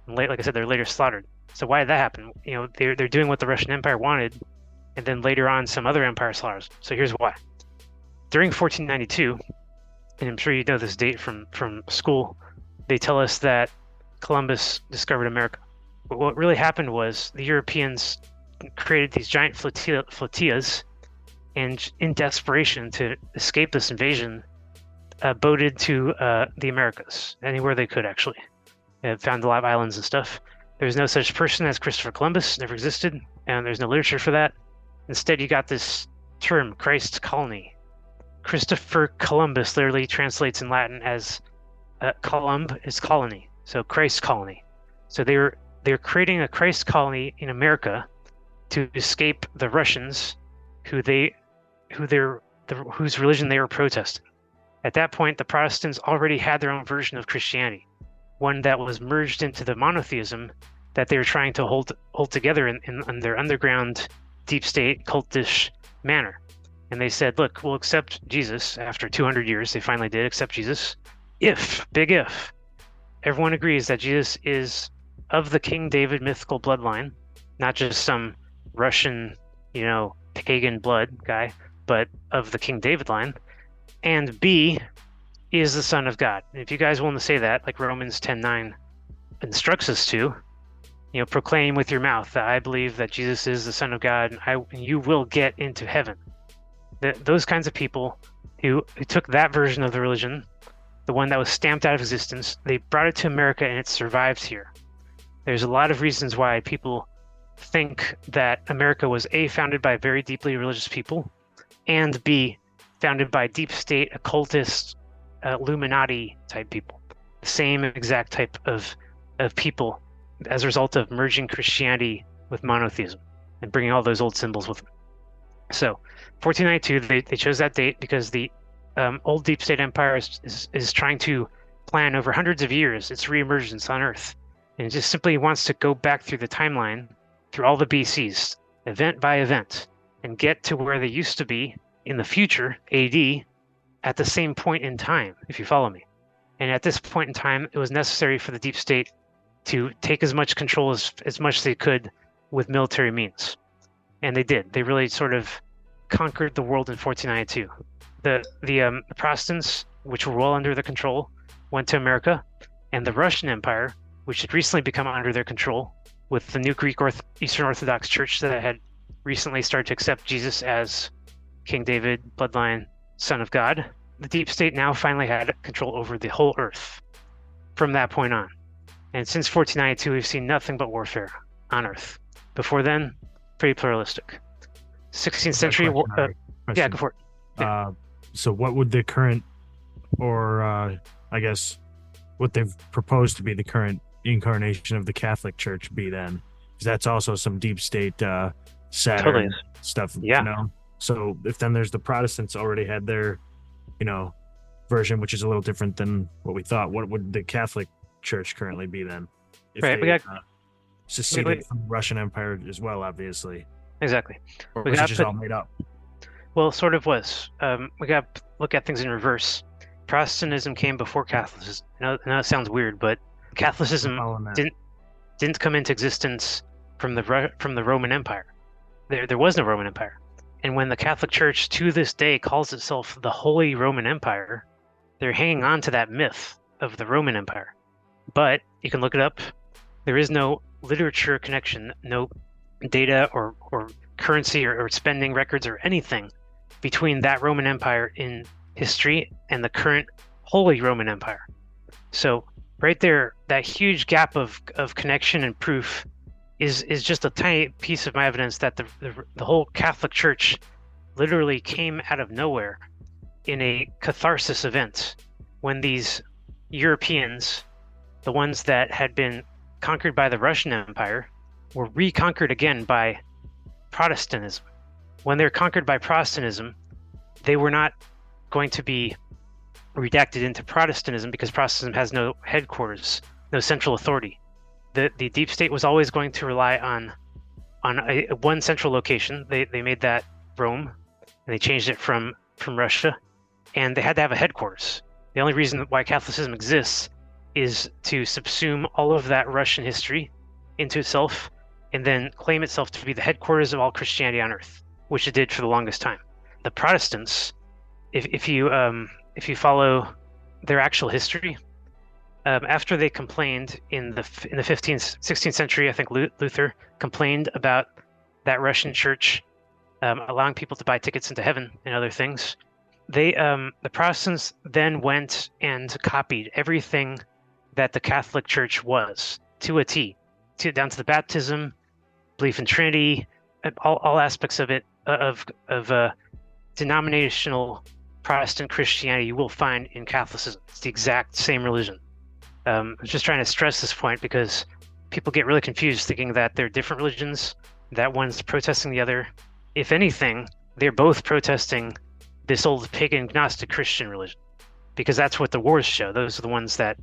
And like I said, they're later slaughtered. So why did that happen? You know, they're doing what the Russian Empire wanted, and then later on some other empire slaughters. So here's why. During 1492, and I'm sure you know this date from school, they tell us that Columbus discovered America. But what really happened was the Europeans created these giant flotillas, and in desperation to escape this invasion, boated to the Americas, anywhere they could actually. They found a lot of islands and stuff. There's no such person as Christopher Columbus, never existed, and there's no literature for that. Instead, you got this term, Christ's colony. Christopher Columbus literally translates in Latin as Columb is colony, so Christ's colony. So they're creating a Christ colony in America to escape the Russians, whose religion they were protesting. At that point, the Protestants already had their own version of Christianity, one that was merged into the monotheism that they were trying to hold together in their underground, deep state, cultish manner. And they said, look, we'll accept Jesus. After 200 years, they finally did accept Jesus. Big if, everyone agrees that Jesus is of the King David mythical bloodline, not just some Russian, pagan blood guy, but of the King David line. And B, is the Son of God. And if you guys want to say that, like Romans 10:9 instructs us to, proclaim with your mouth that I believe that Jesus is the Son of God, and you will get into heaven. Those kinds of people who took that version of the religion, the one that was stamped out of existence, they brought it to America, and it survives here. There's a lot of reasons why people think that America was A, founded by very deeply religious people, and B, founded by deep state occultist Illuminati type people, the same exact type of people as a result of merging Christianity with monotheism and bringing all those old symbols with them. So 1492, they chose that date because the old deep state empire is trying to plan over hundreds of years its reemergence on Earth, and it just simply wants to go back through the timeline, through all the BCs, event by event, and get to where they used to be in the future, AD, at the same point in time, if you follow me. And at this point in time, it was necessary for the deep state to take as much control as much as they could with military means. And they did. They really sort of conquered the world in 1492. The Protestants, which were well under their control, went to America, and the Russian Empire, which had recently become under their control with the new Greek Eastern Orthodox Church that had recently started to accept Jesus as King David, bloodline, Son of God. The deep state now finally had control over the whole Earth from that point on. And since 1492, we've seen nothing but warfare on Earth. Before then, pretty pluralistic. 16th century... yeah, go for it. Yeah. So what would the current, or I guess what they've proposed to be the current incarnation of the Catholic Church be then? Because that's also some deep state Saturn totally stuff, yeah. So if then there's the Protestants already had their, version, which is a little different than what we thought. What would the Catholic Church currently be then? if Right, we they got- seceded from the Russian Empire as well, obviously. Exactly. Or We was it got just the- all made up? Well, it sort of was. We got to look at things in reverse. Protestantism came before Catholicism. I know it sounds weird, but Catholicism Following that. didn't come into existence from the Roman Empire. There was no Roman Empire. And when the Catholic Church to this day calls itself the Holy Roman Empire, they're hanging on to that myth of the Roman Empire. But you can look it up. There is no literature connection, no data or currency or spending records or anything between that Roman Empire in history and the current Holy Roman Empire. So right there, that huge gap of connection and proof is just a tiny piece of my evidence that the whole Catholic Church literally came out of nowhere in a catharsis event when these Europeans, the ones that had been conquered by the Russian Empire, were reconquered again by Protestantism. When they're conquered by Protestantism, they were not going to be redacted into Protestantism because Protestantism has no headquarters, no central authority. The deep state was always going to rely on one central location. They made that Rome, and they changed it from Russia, and they had to have a headquarters. The only reason why Catholicism exists is to subsume all of that Russian history into itself and then claim itself to be the headquarters of all Christianity on earth, which it did for the longest time. The Protestants, if you follow their actual history, after they complained in the 15th, 16th century, I think Luther complained about that Russian church allowing people to buy tickets into heaven and other things. The Protestants then went and copied everything that the Catholic Church was to a T, down to the baptism, belief in Trinity, all aspects of it, of denominational Protestant Christianity you will find in Catholicism. It's the exact same religion. I'm just trying to stress this point because people get really confused thinking that they're different religions, that one's protesting the other. If anything, they're both protesting this old pagan Gnostic Christian religion, because that's what the wars show. Those are the ones that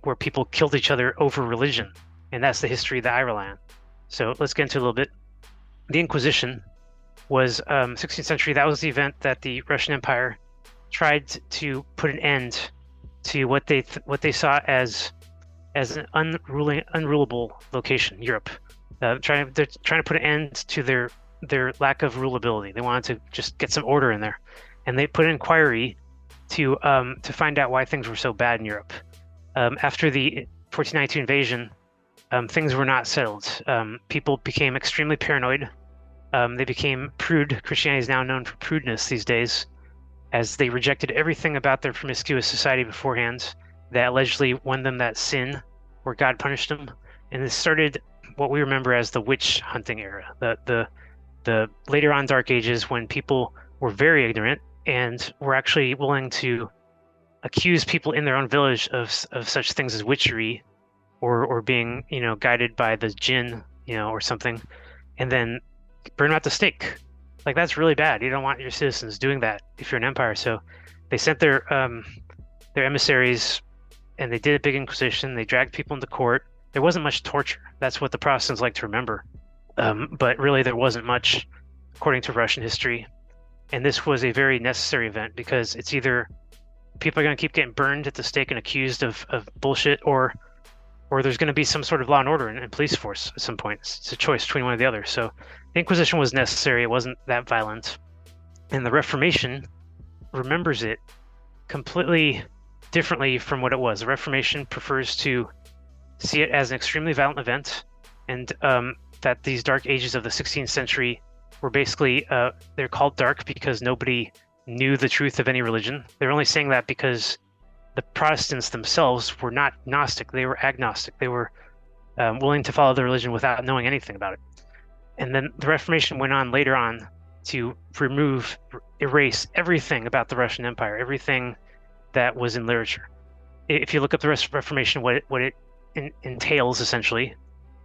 where people killed each other over religion, and that's the history that I rely on. So let's get into a little bit. The Inquisition was 16th century. That was the event that the Russian Empire tried to put an end to what they saw as an unrulable location, Europe. They're trying to put an end to their lack of rulability. They wanted to just get some order in there, and they put an inquiry to find out why things were so bad in Europe. After the 1492 invasion, things were not settled. People became extremely paranoid. They became prude. Christianity is now known for prudeness these days, as they rejected everything about their promiscuous society beforehand that allegedly won them that sin where God punished them. And this started what we remember as the witch hunting era, the later on Dark Ages, when people were very ignorant and were actually willing to accuse people in their own village of such things as witchery or being, guided by the jinn, or something, and then burn them at the stake. Like, that's really bad. You don't want your citizens doing that if you're an empire. So they sent their emissaries, and they did a big inquisition. They dragged people into court. There wasn't much torture. That's what the Protestants like to remember. But really, there wasn't much, according to Russian history. And this was a very necessary event, because it's either people are going to keep getting burned at the stake and accused of bullshit, or there's going to be some sort of law and order and police force at some point. It's a choice between one or the other. So the Inquisition was necessary. It wasn't that violent. And the Reformation remembers it completely differently from what it was. The Reformation prefers to see it as an extremely violent event, and that these dark ages of the 16th century were basically, they're called dark because nobody knew the truth of any religion. They're only saying that because the Protestants themselves were not Gnostic. They were agnostic. They were willing to follow the religion without knowing anything about it. And then the Reformation went on later on to erase everything about the Russian Empire, everything that was in literature. If you look up the Reformation, what it entails essentially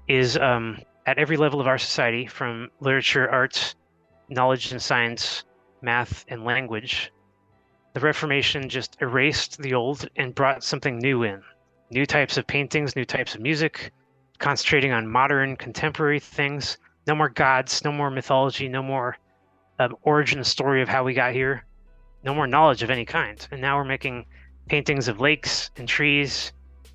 is at every level of our society, from literature, arts, knowledge and science, math, and language, the Reformation just erased the old and brought something new in. new types of paintings, new types of music, concentrating on modern contemporary things. No more gods, no more mythology, no more origin story of how we got here, no more knowledge of any kind. And now we're making paintings of lakes and trees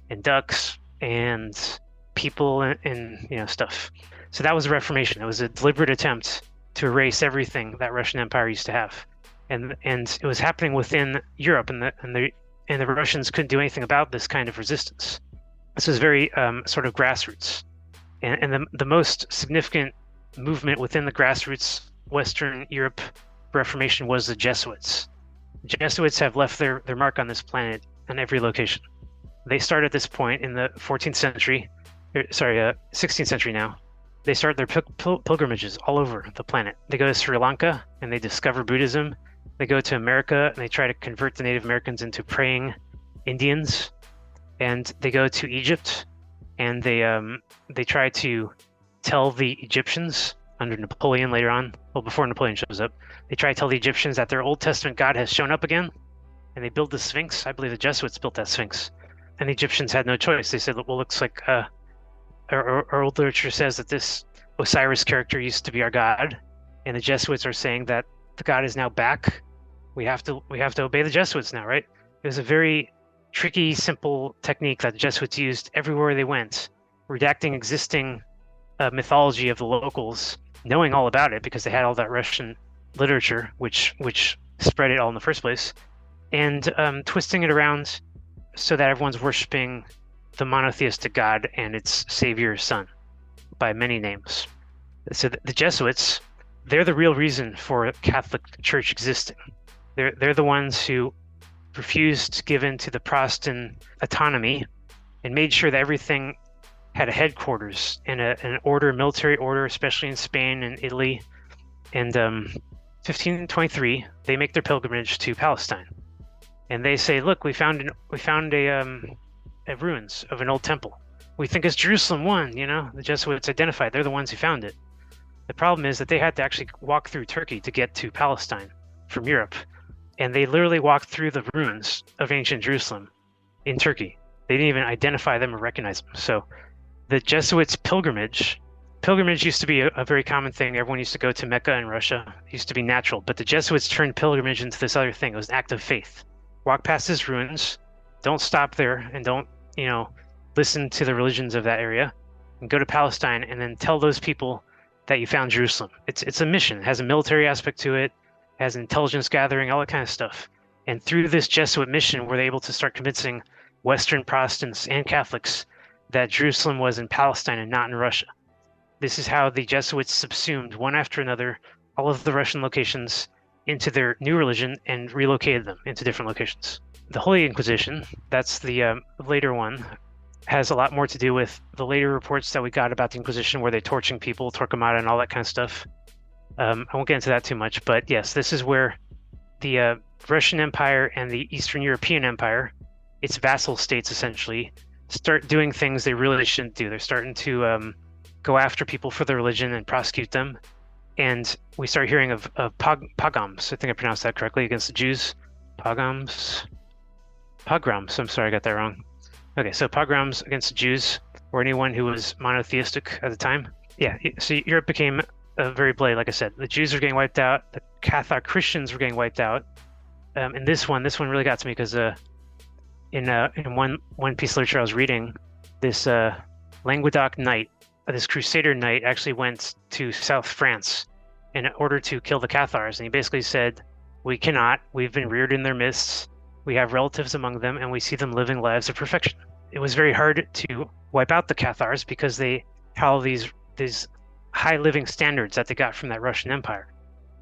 and ducks and people and stuff. So that was the Reformation. It was a deliberate attempt to erase everything that Russian Empire used to have, and it was happening within Europe, and the Russians couldn't do anything about this kind of resistance. This was very sort of grassroots, and the most significant movement within the grassroots Western Europe Reformation was the Jesuits. Jesuits have left their mark on this planet on every location. They start at this point in the 16th century now. They start their pilgrimages all over the planet. They go to Sri Lanka and they discover Buddhism. They go to America and they try to convert the Native Americans into praying Indians. And they go to Egypt and they try to tell the Egyptians under Napoleon later on, well, before Napoleon shows up, they try to tell the Egyptians that their Old Testament God has shown up again, and they build the Sphinx. I believe the Jesuits built that Sphinx. And the Egyptians had no choice. They said, well, looks like our old literature says that this Osiris character used to be our god, and the Jesuits are saying that the god is now back. We have to obey the Jesuits now, right? It was a very tricky, simple technique that the Jesuits used everywhere they went, redacting existing mythology of the locals, knowing all about it because they had all that Russian literature, which spread it all in the first place, and twisting it around so that everyone's worshiping the monotheistic God and its savior son by many names. So the Jesuits, they're the real reason for Catholic Church existing. They're the ones who refused to give in to the Protestant autonomy and made sure that everything had a headquarters and an order, military order, especially in Spain and Italy. And 1523, they make their pilgrimage to Palestine, and they say, "Look, we found a ruins of an old temple. We think it's Jerusalem one." The Jesuits identified they're the ones who found it. The problem is that they had to actually walk through Turkey to get to Palestine from Europe, and they literally walked through the ruins of ancient Jerusalem in Turkey. They didn't even identify them or recognize them. So the Jesuits' pilgrimage used to be a very common thing. Everyone used to go to Mecca in Russia. It used to be natural. But the Jesuits turned pilgrimage into this other thing. It was an act of faith. Walk past his ruins, don't stop there, and don't, listen to the religions of that area, and go to Palestine and then tell those people that you found Jerusalem. It's a mission. It has a military aspect to it, has intelligence gathering, all that kind of stuff. And through this Jesuit mission, we're able to start convincing Western Protestants and Catholics that Jerusalem was in Palestine and not in Russia. This is how the Jesuits subsumed one after another all of the Russian locations into their new religion and relocated them into different locations. The Holy Inquisition, that's the later one, has a lot more to do with the later reports that we got about the Inquisition, where they're torturing people, Torquemada and all that kind of stuff. I won't get into that too much, but yes, this is where the Russian Empire and the Eastern European Empire, its vassal states essentially, start doing things they really shouldn't do. They're starting to go after people for their religion and prosecute them. And we start hearing of pogroms. I think I pronounced that correctly, against the Jews. Pogroms. I'm sorry, I got that wrong. Okay, so pogroms against the Jews, or anyone who was monotheistic at the time. Yeah, so Europe became very bloody, like I said. The Jews were getting wiped out. The Catholic Christians were getting wiped out. And this one really got to me because in one piece of literature I was reading, this Languedoc knight, this Crusader knight, actually went to South France in order to kill the Cathars. And he basically said, "We cannot. We've been reared in their midst. We have relatives among them, and we see them living lives of perfection." It was very hard to wipe out the Cathars because they had all these high living standards that they got from that Russian Empire.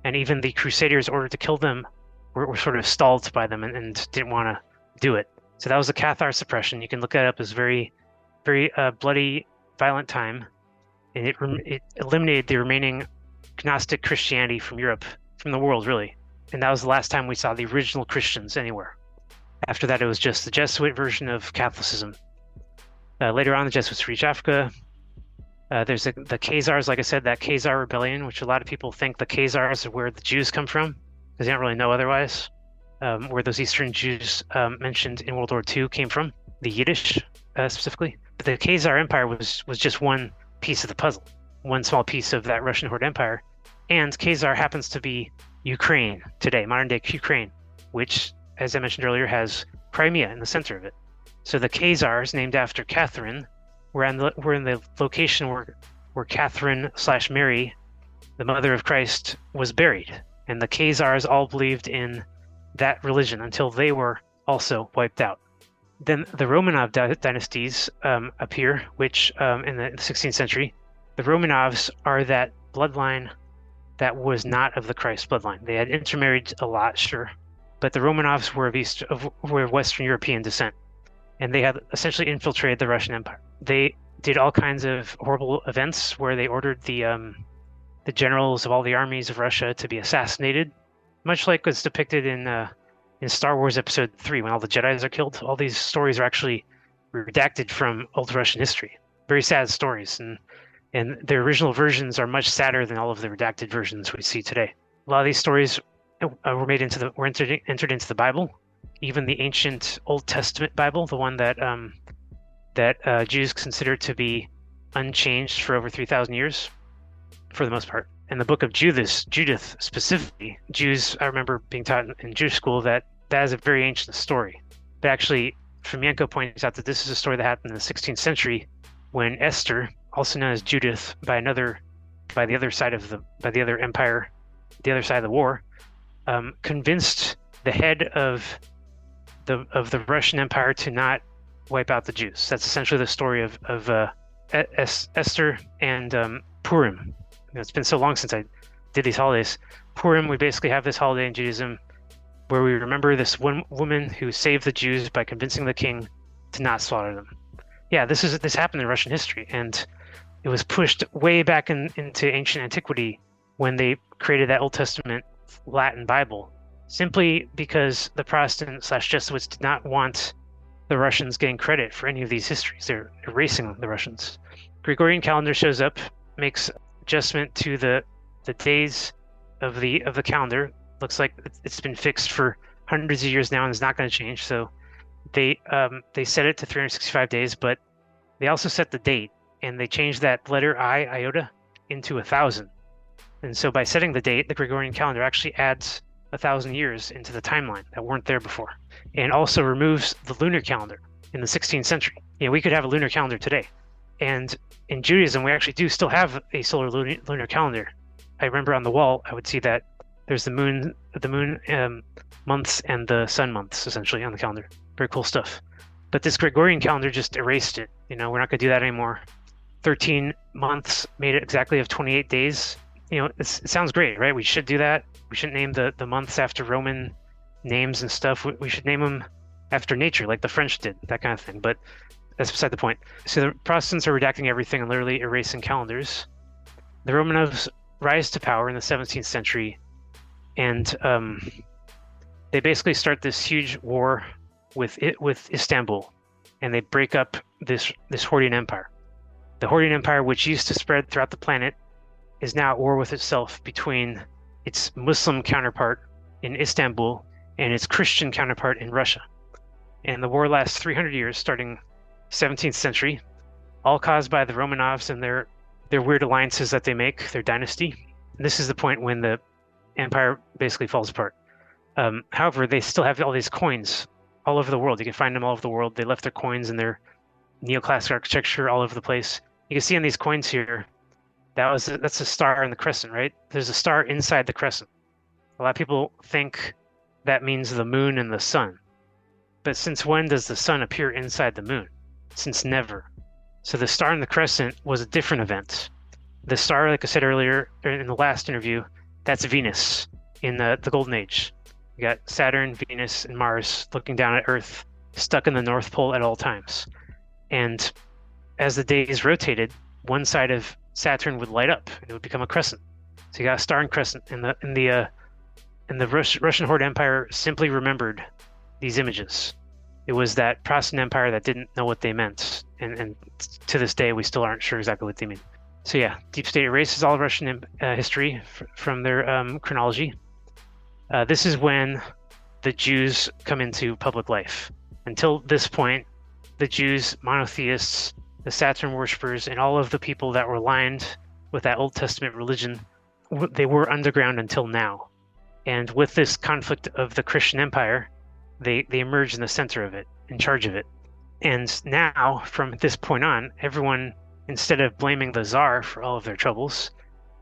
And even the Crusaders, in order to kill them, were sort of stalled by them and didn't want to do it. So that was the Cathar suppression. You can look that up as very, very bloody, violent time. And it eliminated the remaining Gnostic Christianity from Europe, from the world, really. And that was the last time we saw the original Christians anywhere. After that, it was just the Jesuit version of Catholicism. Later on, the Jesuits reach Africa. There's the Khazars, like I said, that Khazar rebellion, which a lot of people think the Khazars are where the Jews come from, because they don't really know otherwise. Where those Eastern Jews mentioned in World War II came from. The Yiddish, specifically. But the Khazar Empire was just one piece of the puzzle, one small piece of that Russian Horde Empire. And Khazar happens to be Ukraine today, modern day Ukraine, which, as I mentioned earlier, has Crimea in the center of it. So the Khazars, named after Catherine, were in the location where Catherine/Mary, the mother of Christ, was buried. And the Khazars all believed in that religion until they were also wiped out. Then the Romanov dynasties appear, which in the 16th century, the Romanovs are that bloodline that was not of the Christ bloodline. They had intermarried a lot, sure, but the Romanovs were of Western European descent, and they had essentially infiltrated the Russian Empire. They did all kinds of horrible events where they ordered the generals of all the armies of Russia to be assassinated, much like was depicted in Star Wars Episode 3 when all the Jedis are killed. All these stories are actually redacted from old Russian history. Very sad stories, and their original versions are much sadder than all of the redacted versions we see today. A lot of these stories were entered into the Bible, even the ancient Old Testament Bible, the one that Jews consider to be unchanged for over 3,000 years, for the most part. In the book of Judith specifically, Jews, I remember being taught in Jewish school that is a very ancient story. But actually, Fomenko points out that this is a story that happened in the 16th century when Esther, also known as Judith by the other empire, the other side of the war, convinced the head of the Russian Empire to not wipe out the Jews. That's essentially the story of Esther and Purim. It's been so long since I did these holidays. Purim, we basically have this holiday in Judaism where we remember this one woman who saved the Jews by convincing the king to not slaughter them. Yeah, this happened in Russian history, and it was pushed way back into ancient antiquity when they created that Old Testament Latin Bible, simply because the Protestant/Jesuits did not want the Russians getting credit for any of these histories. They're erasing the Russians. Gregorian calendar shows up, makes adjustment to the days of the calendar. Looks like it's been fixed for hundreds of years now and is not going to change. So they set it to 365 days, but they also set the date, and they changed that letter iota into 1,000. And so by setting the date, the Gregorian calendar actually adds 1,000 years into the timeline that weren't there before, and also removes the lunar calendar in the 16th century. We could have a lunar calendar today. And in Judaism, we actually do still have a solar lunar calendar. I remember on the wall, I would see that there's the moon months and the sun months essentially on the calendar. Very cool stuff. But this Gregorian calendar just erased it. We're not going to do that anymore. 13 months made it exactly of 28 days. It sounds great, right? We should do that. We shouldn't name the months after Roman names and stuff. We should name them after nature, like the French did, that kind of thing. But that's beside the point. So the Protestants are redacting everything and literally erasing calendars. The Romanovs rise to power in the 17th century, and they basically start this huge war with Istanbul, and they break up this Hordyan Empire. The Hordyan Empire, which used to spread throughout the planet, is now at war with itself between its Muslim counterpart in Istanbul and its Christian counterpart in Russia. And the war lasts 300 years, starting 17th century, all caused by the Romanovs and their weird alliances that they make, their dynasty. And this is the point when the empire basically falls apart. However, they still have all these coins all over the world. You can find them all over the world. They left their coins and their neoclassic architecture all over the place. You can see on these coins here, that's a star in the crescent, right? There's a star inside the crescent. A lot of people think that means the moon and the sun. But since when does the sun appear inside the moon? Since never. So the star in the crescent was a different event. The star, like I said earlier in the last interview, that's Venus in the Golden Age. You got Saturn, Venus, and Mars looking down at Earth, stuck in the North Pole at all times. And as the days rotated, one side of Saturn would light up and it would become a crescent. So you got a star and crescent. And the Russian Horde Empire simply remembered these images. It was that Protestant Empire that didn't know what they meant, and to this day we still aren't sure exactly what they mean. So yeah, Deep State erases all Russian history from their chronology. This is when the Jews come into public life. Until this point, the Jews, monotheists, the Saturn worshippers, and all of the people that were aligned with that Old Testament religion, they were underground until now. And with this conflict of the Christian empire, they emerged in the center of it, in charge of it. And now, from this point on, everyone, instead of blaming the Tsar for all of their troubles,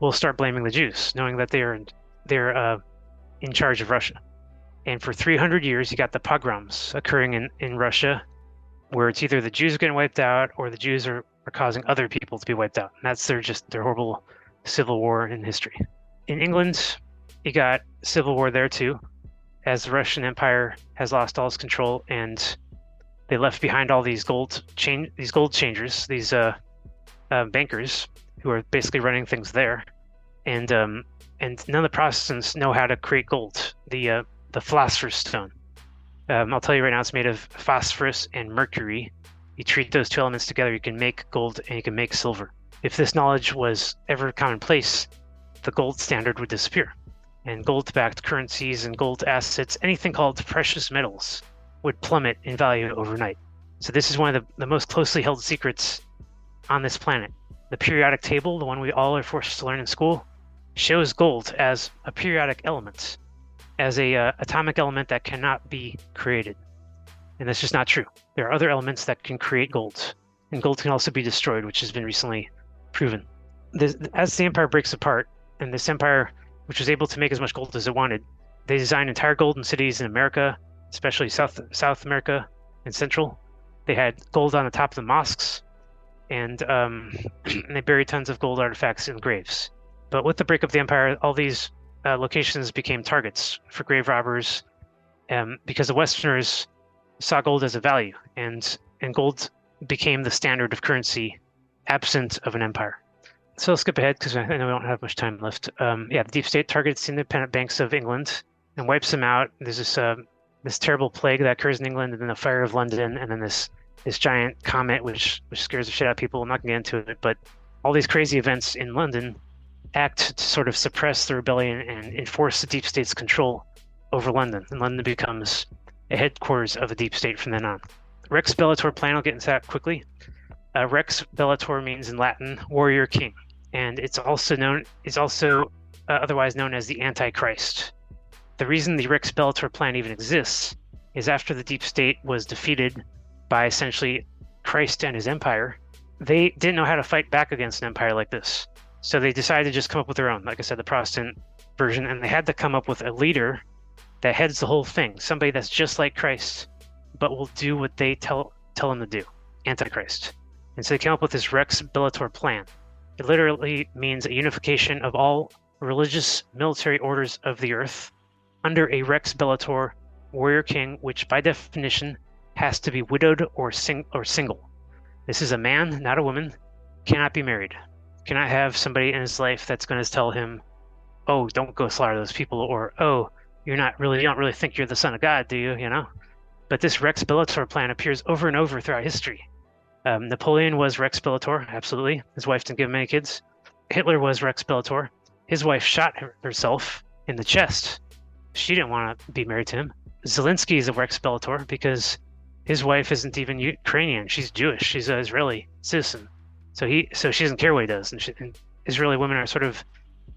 will start blaming the Jews, knowing that they're in charge of Russia. And for 300 years, you got the pogroms occurring in Russia, where it's either the Jews are getting wiped out or the Jews are causing other people to be wiped out. And that's their horrible civil war in history. In England, you got civil war there too, as the Russian Empire has lost all its control, and they left behind all these gold changers, these bankers who are basically running things there, and none of the Protestants know how to create gold, the philosopher's stone. I'll tell you right now, it's made of phosphorus and mercury. You treat those two elements together, you can make gold and you can make silver. If this knowledge was ever commonplace, the gold standard would disappear. And gold-backed currencies and gold assets, anything called precious metals, would plummet in value overnight. So this is one of the most closely held secrets on this planet. The periodic table, the one we all are forced to learn in school, shows gold as a periodic element, as a atomic element that cannot be created. And that's just not true. There are other elements that can create gold, and gold can also be destroyed, which has been recently proven. As the empire breaks apart, and this empire, which was able to make as much gold as it wanted, they designed entire golden cities in America, especially South America and Central. They had gold on the top of the mosques, and they buried tons of gold artifacts in graves. But with the breakup of the empire, all these locations became targets for grave robbers, because the Westerners saw gold as a value, and gold became the standard of currency absent of an empire. So I'll skip ahead because I know we don't have much time left. The deep state targets the independent banks of England and wipes them out. There's this terrible plague that occurs in England, and then the fire of London, and then this giant comet which scares the shit out of people. I'm not gonna get into it, but all these crazy events in London act to sort of suppress the rebellion and enforce the deep state's control over London, and London becomes a headquarters of the deep state from then on. Rex Bellator plan, I'll get into that quickly. Rex Bellator means in Latin warrior king, and it's also otherwise known as the Antichrist. The reason the Rex Bellator plan even exists is after the deep state was defeated by essentially Christ and his empire, they didn't know how to fight back against an empire like this. So they decided to just come up with their own, like I said, the Protestant version, and they had to come up with a leader that heads the whole thing, somebody that's just like Christ, but will do what they tell him to do, Antichrist. And so they came up with this Rex Bellator plan. It literally means a unification of all religious military orders of the earth under a Rex Bellator warrior king, which by definition has to be widowed or single. This is a man, not a woman, cannot be married, cannot have somebody in his life that's going to tell him, oh, don't go slaughter those people, or oh, you don't really think you're the son of God, do you? But this Rex Bellator plan appears over and over throughout history. Napoleon was Rex Bellator, absolutely. His wife didn't give him any kids. Hitler was Rex Bellator. His wife shot herself in the chest. She didn't want to be married to him. Zelensky is a Rex Bellator because his wife isn't even Ukrainian. She's Jewish. She's an Israeli citizen. So she doesn't care what he does. And Israeli women are sort of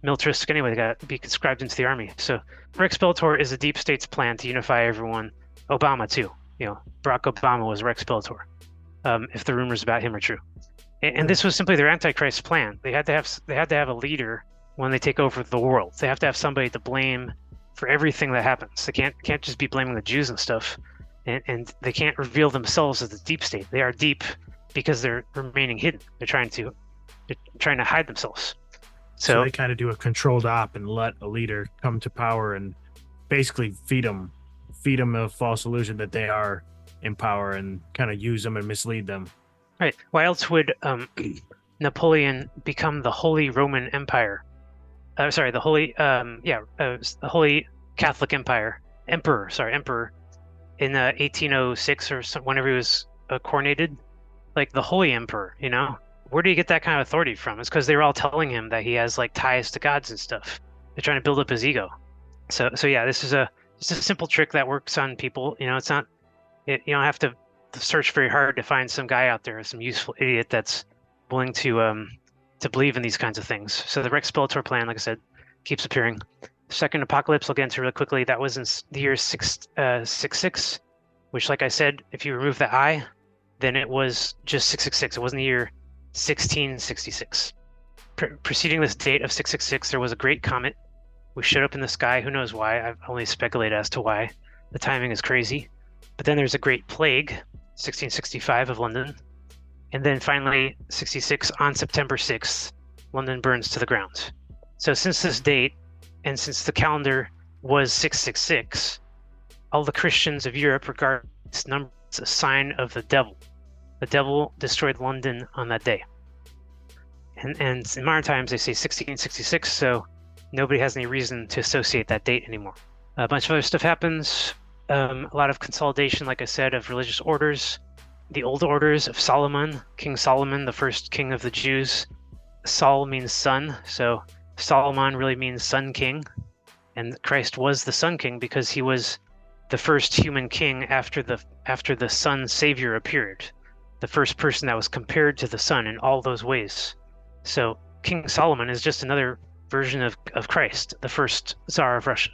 militaristic anyway. They got to be conscribed into the army. So Rex Bellator is the deep state's plan to unify everyone. Obama too. Barack Obama was Rex Bellator. If the rumors about him are true, and this was simply their Antichrist plan. They had to have a leader when they take over the world. They have to have somebody to blame for everything that happens. They can't just be blaming the Jews and stuff, and they can't reveal themselves as the deep state. They are deep because they're remaining hidden. They're trying to hide themselves. So they kind of do a controlled op and let a leader come to power and basically feed them a false illusion that they are in power and kind of use them and mislead them. Right. Why else would Napoleon become the Holy Roman Empire? The Holy Catholic Empire. Emperor in 1806 or whenever he was coronated, like the Holy Emperor. Where do you get that kind of authority from? It's because they were all telling him that he has like ties to gods and stuff. They're trying to build up his ego. So yeah, this is just a simple trick that works on people. It's not. You don't have to to search very hard to find some guy out there, some useful idiot that's willing to believe in these kinds of things. So the Rex Bellator plan, like I said, keeps appearing. Second apocalypse, I'll get into really quickly. That was in the year 666, which, like I said, if you remove the I, then it was just 666. It wasn't the year 1666. Preceding this date of 666, there was a great comet which showed up in the sky. Who knows why? I've only speculated as to why. The timing is crazy. But then there's a great plague, 1665 of London. And then finally, 66, on September 6th, London burns to the ground. So since this date, and since the calendar was 666, all the Christians of Europe regard this number as a sign of the devil. The devil destroyed London on that day. And in modern times, they say 1666, so nobody has any reason to associate that date anymore. A bunch of other stuff happens. A lot of consolidation, like I said, of religious orders. The old orders of Solomon, King Solomon, the first king of the Jews. Sol means son, so Solomon really means Sun King, and Christ was the Sun King because he was the first human king after the Sun Savior appeared, the first person that was compared to the Sun in all those ways. So King Solomon is just another version of Christ, the first Tsar of Russia.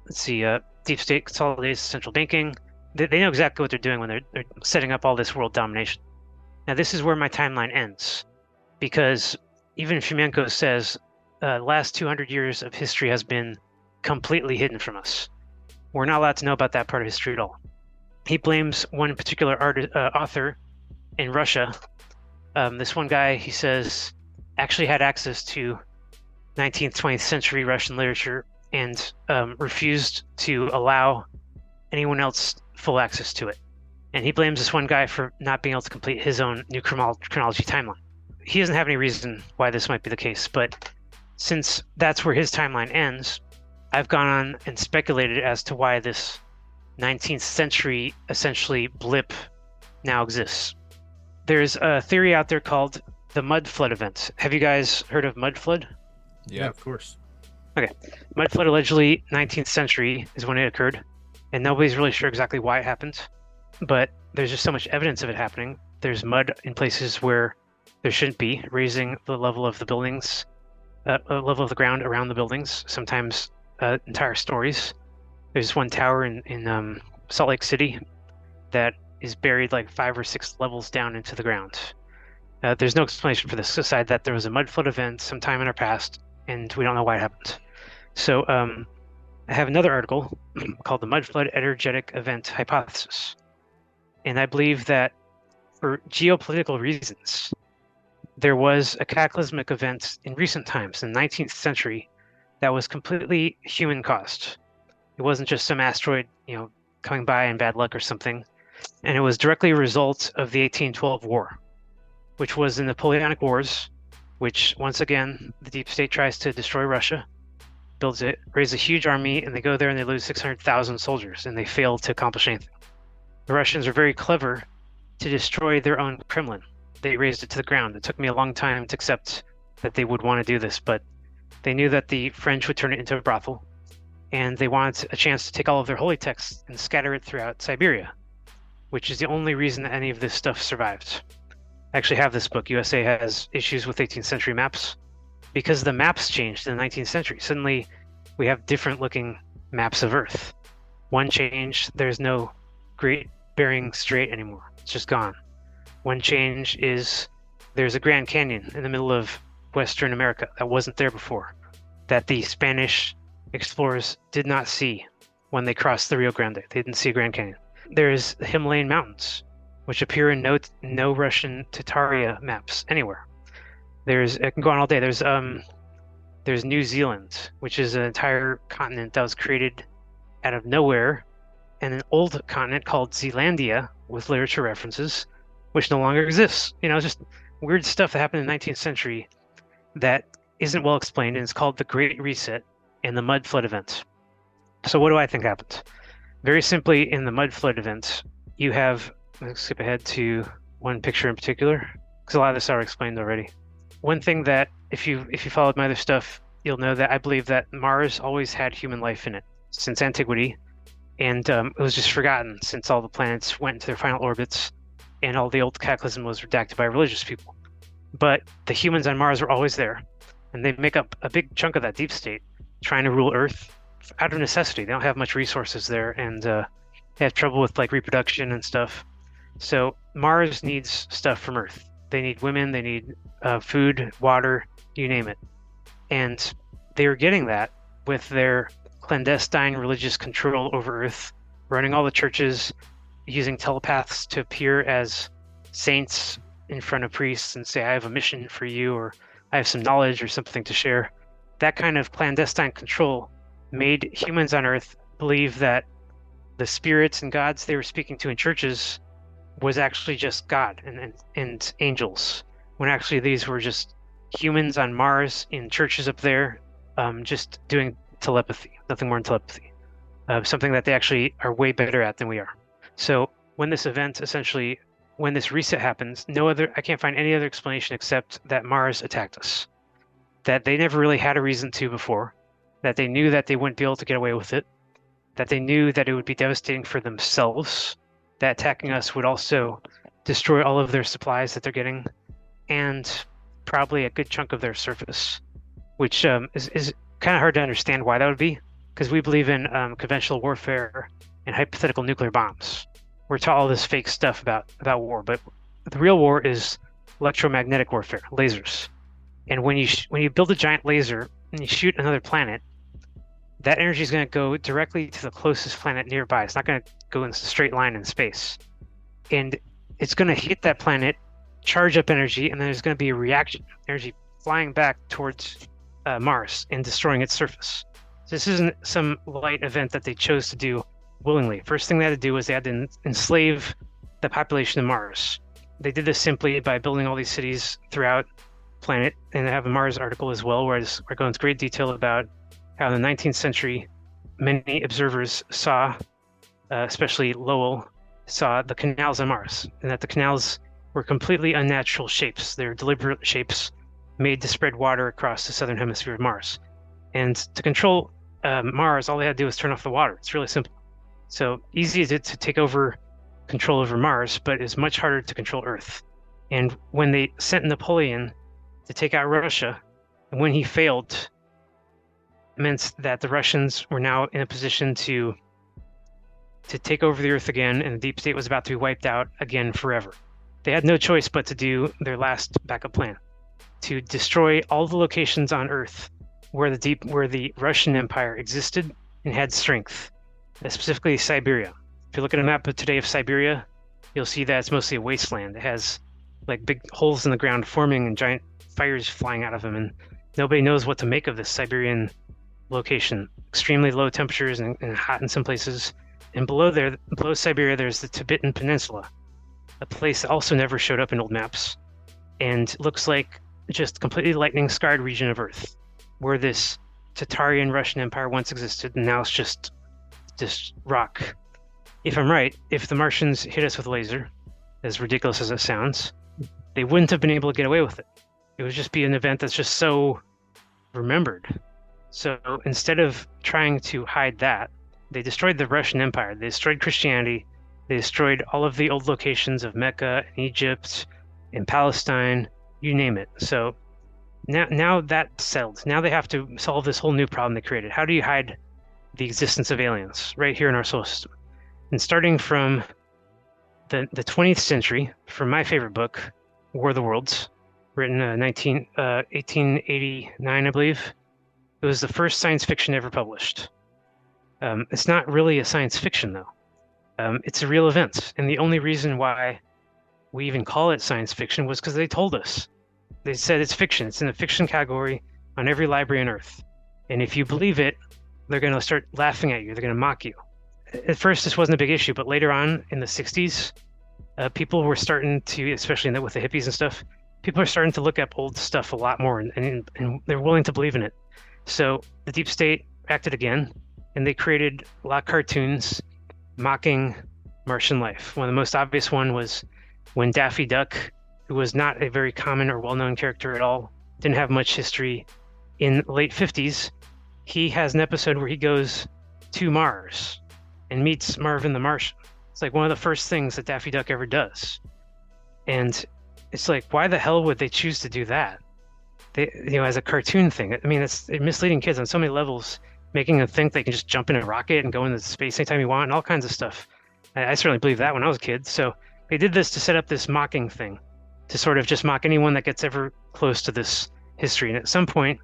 Let's see, deep state consolidates central banking. They know exactly what they're doing when they're setting up all this world domination. Now this is where my timeline ends, because even Fomenko says last 200 years of history has been completely hidden from us. We're not allowed to know about that part of history at all. He blames one particular author in Russia. This one guy, he says, actually had access to 19th, 20th century Russian literature and refused to allow anyone else full access to it. And he blames this one guy for not being able to complete his own new chronology timeline. He doesn't have any reason why this might be the case, but since that's where his timeline ends, I've gone on and speculated as to why this 19th century essentially blip now exists. There's a theory out there called the mud flood event. Have you guys heard of mud flood? Yeah, of course. Okay. Mud flood allegedly 19th century is when it occurred, and nobody's really sure exactly why it happened, but there's just so much evidence of it happening. There's mud in places where there shouldn't be, raising the level of the buildings, level of the ground around the buildings, sometimes entire stories. There's one tower in Salt Lake City that is buried like 5 or 6 levels down into the ground. There's no explanation for this, aside that there was a mud flood event sometime in our past, and we don't know why it happened. So I have another article called the Mud Flood Energetic Event Hypothesis. And I believe that for geopolitical reasons, there was a cataclysmic event in recent times, in the 19th century, that was completely human caused. It wasn't just some asteroid, coming by in bad luck or something. And it was directly a result of the 1812 war, which was the Napoleonic Wars, which, once again, the deep state tries to destroy Russia, builds it, raises a huge army, and they go there and they lose 600,000 soldiers, and they fail to accomplish anything. The Russians are very clever to destroy their own Kremlin. They raised it to the ground. It took me a long time to accept that they would want to do this, but they knew that the French would turn it into a brothel, and they wanted a chance to take all of their holy texts and scatter it throughout Siberia, which is the only reason that any of this stuff survived. I actually have this book. USA has issues with 18th century maps because the maps changed in the 19th century. Suddenly, we have different looking maps of Earth. One change, there's no Great Bering Strait anymore. It's just gone. One change is there's a Grand Canyon in the middle of Western America that wasn't there before, that the Spanish explorers did not see when they crossed the Rio Grande. They didn't see a Grand Canyon. There's the Himalayan mountains, which appear in no Russian Tataria maps anywhere. I can go on all day. There's New Zealand, which is an entire continent that was created out of nowhere, and an old continent called Zealandia with literature references, which no longer exists. Just weird stuff that happened in the 19th century that isn't well explained, and it's called the Great Reset and the Mud Flood event. So what do I think happened? Very simply, in the Mud Flood event, you have, let's skip ahead to one picture in particular, because a lot of this I already explained already. One thing that, if you followed my other stuff, you'll know that I believe that Mars always had human life in it since antiquity, and it was just forgotten since all the planets went into their final orbits, and all the old cataclysm was redacted by religious people. But the humans on Mars were always there, and they make up a big chunk of that deep state, trying to rule Earth out of necessity. They don't have much resources there, and they have trouble with like reproduction and stuff. So Mars needs stuff from Earth. They need women, they need food, water, you name it. And they were getting that with their clandestine religious control over Earth, running all the churches, using telepaths to appear as saints in front of priests and say, I have a mission for you, or I have some knowledge or something to share. That kind of clandestine control made humans on Earth believe that the spirits and gods they were speaking to in churches was actually just God and angels, when actually these were just humans on Mars in churches up there, just doing telepathy, nothing more than telepathy, something that they actually are way better at than we are. So when this event, essentially, when this reset happens, I can't find any other explanation except that Mars attacked us, that they never really had a reason to before, that they knew that they wouldn't be able to get away with it, that they knew that it would be devastating for themselves, that attacking us would also destroy all of their supplies that they're getting, and probably a good chunk of their surface, which is kind of hard to understand why that would be, because we believe in conventional warfare and hypothetical nuclear bombs. We're taught all this fake stuff about war, but the real war is electromagnetic warfare, lasers. And when you build a giant laser and you shoot another planet, that energy is going to go directly to the closest planet nearby. It's not going to go in a straight line in space. And it's going to hit that planet, charge up energy, and then there's going to be a reaction, energy flying back towards Mars and destroying its surface. So this isn't some light event that they chose to do willingly. First thing they had to do was they had to enslave the population of Mars. They did this simply by building all these cities throughout the planet, and I have a Mars article as well, where I go into great detail about how in the 19th century, many observers saw, especially Lowell, saw the canals on Mars, and that the canals were completely unnatural shapes. They're deliberate shapes made to spread water across the southern hemisphere of Mars. And to control Mars, all they had to do was turn off the water. It's really simple. So easy to take over control over Mars, but it's much harder to control Earth. And when they sent Napoleon to take out Russia, and when he failed, it meant that the Russians were now in a position to take over the Earth again, and the deep state was about to be wiped out again forever. They had no choice but to do their last backup plan, to destroy all the locations on Earth where the Russian Empire existed and had strength, specifically Siberia. If you look at a map today of Siberia, you'll see that it's mostly a wasteland. It has like big holes in the ground forming and giant fires flying out of them, and nobody knows what to make of this Siberian location. Extremely low temperatures and hot in some places. And below Siberia, there's the Tibetan Peninsula, a place that also never showed up in old maps, and looks like just completely lightning-scarred region of Earth, where this Tatarian Russian Empire once existed, and now it's just rock. If I'm right, if the Martians hit us with a laser, as ridiculous as it sounds, they wouldn't have been able to get away with it. It would just be an event that's just so remembered. So instead of trying to hide that, they destroyed the Russian Empire. They destroyed Christianity. They destroyed all of the old locations of Mecca and Egypt and Palestine, you name it. So now that's settled. Now they have to solve this whole new problem they created. How do you hide the existence of aliens right here in our solar system? And starting from the 20th century, from my favorite book, War of the Worlds, written 1889, I believe. It was the first science fiction ever published. It's not really a science fiction, though. It's a real event. And the only reason why we even call it science fiction was because they told us. They said it's fiction. It's in the fiction category on every library on Earth. And if you believe it, they're going to start laughing at you. They're going to mock you. At first, this wasn't a big issue, but later on in the 60s, people were starting to, especially with the hippies and stuff, people are starting to look up old stuff a lot more, and they're willing to believe in it. So the deep state acted again, and they created a lot of cartoons mocking Martian life. One of the most obvious one was when Daffy Duck, who was not a very common or well-known character at all, didn't have much history, in the late 50s, he has an episode where he goes to Mars, and meets Marvin the Martian. It's like one of the first things that Daffy Duck ever does. And it's like, why the hell would they choose to do that? As a cartoon thing. I mean, it's misleading kids on so many levels, making them think they can just jump in a rocket and go into space anytime you want and all kinds of stuff. I certainly believed that when I was a kid. So they did this to set up this mocking thing, to sort of just mock anyone that gets ever close to this history. And at some point,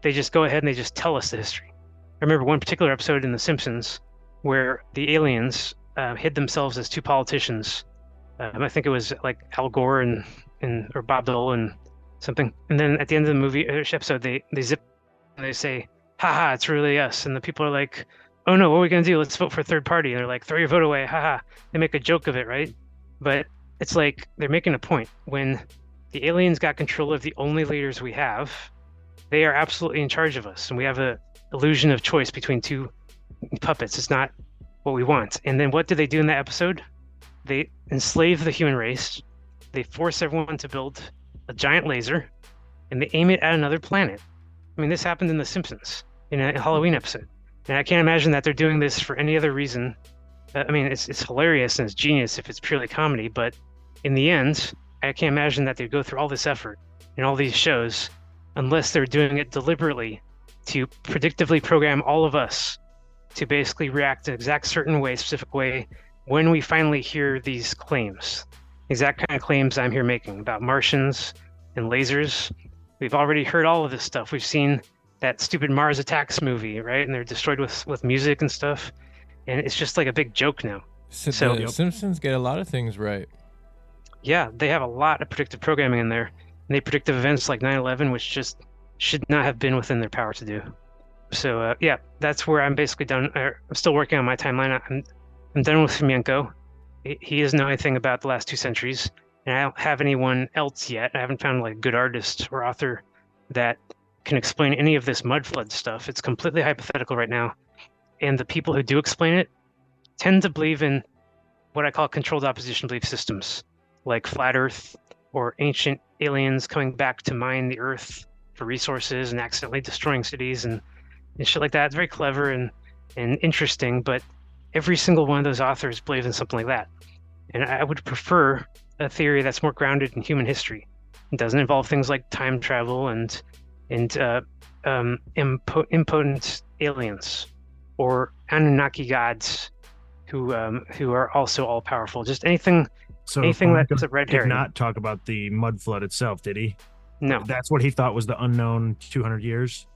they just go ahead and they just tell us the history. I remember one particular episode in The Simpsons where the aliens hid themselves as two politicians. I think it was like Al Gore or Bob Dole and something. And then at the end of the movie episode, they zip and they say, haha, it's really us. And the people are like, oh no, what are we going to do? Let's vote for a third party. And they're like, throw your vote away, haha. They make a joke of it, right? But it's like they're making a point. When the aliens got control of the only leaders we have, they are absolutely in charge of us. And we have a illusion of choice between two puppets. It's not what we want. And then what do they do in that episode? They enslave the human race. They force everyone to build a giant laser, and they aim it at another planet. I mean, this happened in The Simpsons in a Halloween episode. And I can't imagine that they're doing this for any other reason. I mean, it's hilarious and it's genius if it's purely comedy, but in the end, I can't imagine that they'd go through all this effort in all these shows unless they're doing it deliberately to predictively program all of us to basically react in an exact certain way, specific way, when we finally hear these claims. Exact kind of claims I'm here making about Martians and lasers. We've already heard all of this stuff. We've seen that stupid Mars Attacks movie, right? And they're destroyed with music and stuff. And it's just like a big joke now. So the Simpsons get a lot of things right. Yeah, they have a lot of predictive programming in there. And they predict events like 9/11, which just should not have been within their power to do. So yeah, that's where I'm basically done. I'm still working on my timeline. I'm done with Fomenko. He doesn't know anything about the last 2 centuries, and I don't have anyone else yet. I haven't found like a good artist or author that can explain any of this mud flood stuff. It's completely hypothetical right now, and the people who do explain it tend to believe in what I call controlled opposition belief systems, like flat Earth or ancient aliens coming back to mine the Earth for resources and accidentally destroying cities and shit like that. It's very clever and interesting, but every single one of those authors believes in something like that. And I would prefer a theory that's more grounded in human history. It doesn't involve things like time travel and impotent aliens or Anunnaki gods who are also all powerful. Just anything that's a red herring. Did not talk about the mud flood itself, did he? No. That's what he thought was the unknown 200 years?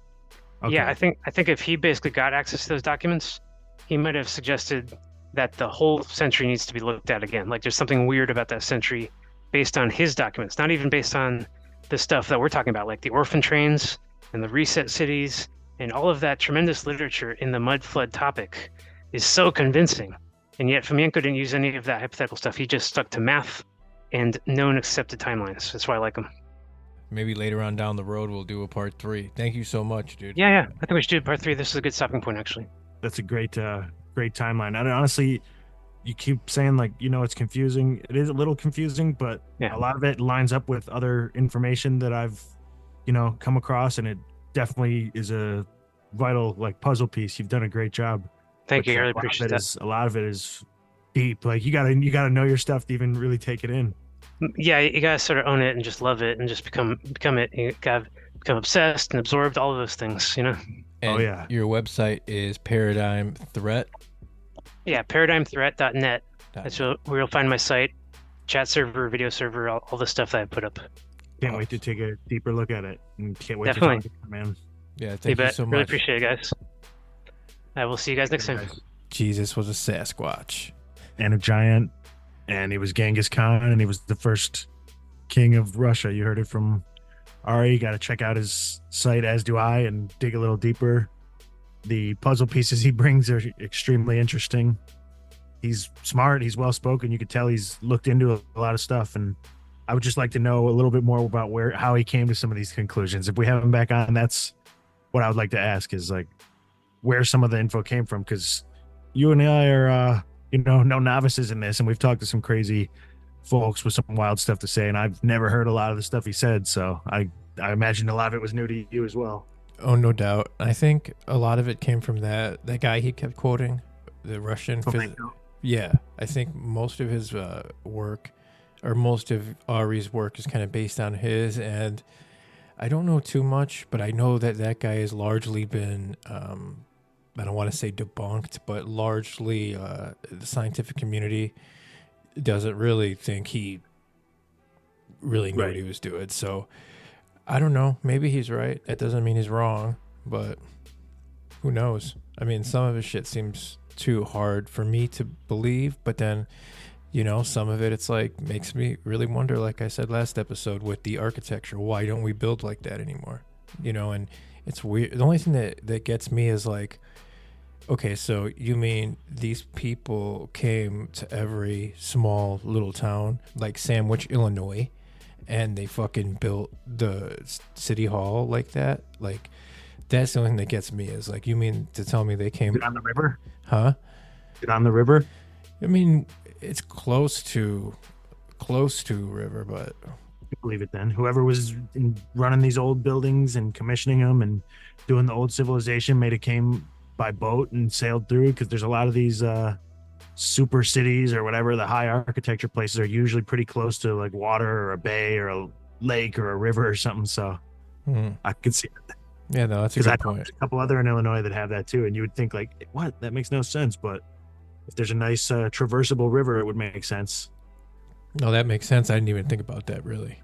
Okay. Yeah, I think if he basically got access to those documents, he might have suggested that the whole century needs to be looked at again. Like there's something weird about that century based on his documents, not even based on the stuff that we're talking about, like the orphan trains and the reset cities and all of that tremendous literature in the mud flood topic is so convincing. And yet Fomenko didn't use any of that hypothetical stuff. He just stuck to math and known accepted timelines. That's why I like him. Maybe later on down the road, we'll do a part 3. Thank you so much, dude. Yeah. I think we should do part 3. This is a good stopping point, actually. That's a great timeline. And honestly, you keep saying like, it's confusing. It is a little confusing, but a lot of it lines up with other information that I've, come across, and it definitely is a vital like puzzle piece. You've done a great job. Thank you. I really appreciate that. A lot of it is deep. Like you gotta know your stuff to even really take it in. Yeah, you gotta sort of own it and just love it and just become it. You gotta become obsessed and absorbed, all of those things, And your website is Paradigm Threat? Yeah, paradigmthreat.net. That's where you'll find my site, chat server, video server, all the stuff that I put up. Can't wait to take a deeper look at it. And can't wait Definitely. to talk to you, man. Yeah, thank you so much. Really appreciate it, guys. I will see you guys next time. Jesus was a Sasquatch. And a giant. And he was Genghis Khan, and he was the first king of Russia. You heard it from Ari. You got to check out his site, as do I, and dig a little deeper. The puzzle pieces he brings are extremely interesting. He's smart. He's well-spoken. You could tell he's looked into a lot of stuff. And I would just like to know a little bit more about how he came to some of these conclusions. If we have him back on, that's what I would like to ask, is like where some of the info came from. Because you and I are, no novices in this. And we've talked to some crazy folks with some wild stuff to say. And I've never heard a lot of the stuff he said. So I imagine a lot of it was new to you as well. Oh, no doubt. I think a lot of it came from that guy he kept quoting, the Russian. Fomenko. Yeah, I think most of his work, or most of Ari's work, is kind of based on his. And I don't know too much, but I know that that guy has largely been, I don't want to say debunked, but largely the scientific community doesn't really think he really knew what he was doing. So I don't know. Maybe he's right. That doesn't mean he's wrong, but who knows? I mean, some of his shit seems too hard for me to believe, but then, you know, some of it, it's like, makes me really wonder, like I said last episode with the architecture, why don't we build like that anymore? You know, and it's weird. The only thing that gets me is like, okay, so you mean these people came to every small little town, like Sandwich, Illinois, and they fucking built the city hall like that? Like, that's the only thing that gets me is like, you mean to tell me they came... Get on the river? Huh? Get on the river? I mean, it's close to river, but... I believe it then. Whoever was running these old buildings and commissioning them and doing the old civilization made it came by boat and sailed through, because there's a lot of these super cities or whatever, the high architecture places are usually pretty close to like water or a bay or a lake or a river or something. So I could see it. Yeah, no, that's a good point. There's a couple other in Illinois that have that too, and you would think like, what? That makes no sense. But if there's a nice traversable river, it would make sense. No, that makes sense. I didn't even think about that really.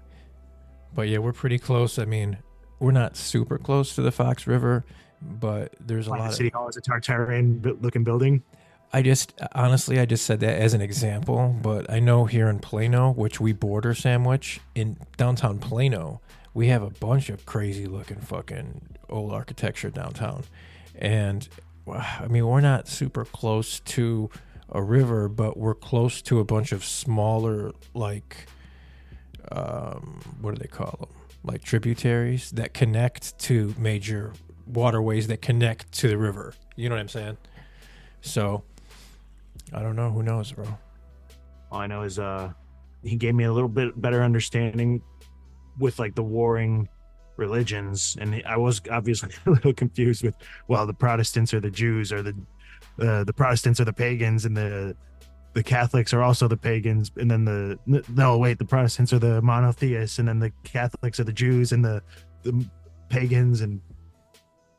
But yeah, we're pretty close. I mean, we're not super close to the Fox River, but there's a lot of... City Hall is a Tartarian-looking building. I just said that as an example, but I know here in Plano, which we border Sandwich, in downtown Plano, we have a bunch of crazy-looking fucking old architecture downtown. And, I mean, we're not super close to a river, but we're close to a bunch of smaller, like, what do they call them? Like tributaries that connect to major waterways that connect to the river. You know what I'm saying? So, I don't know. Who knows, bro? All I know is he gave me a little bit better understanding with like the warring religions, and I was obviously a little confused with, well, the Protestants are the Jews, or the Protestants are the pagans, and the Catholics are also the pagans, and then the Protestants are the monotheists, and then the Catholics are the Jews and the pagans. And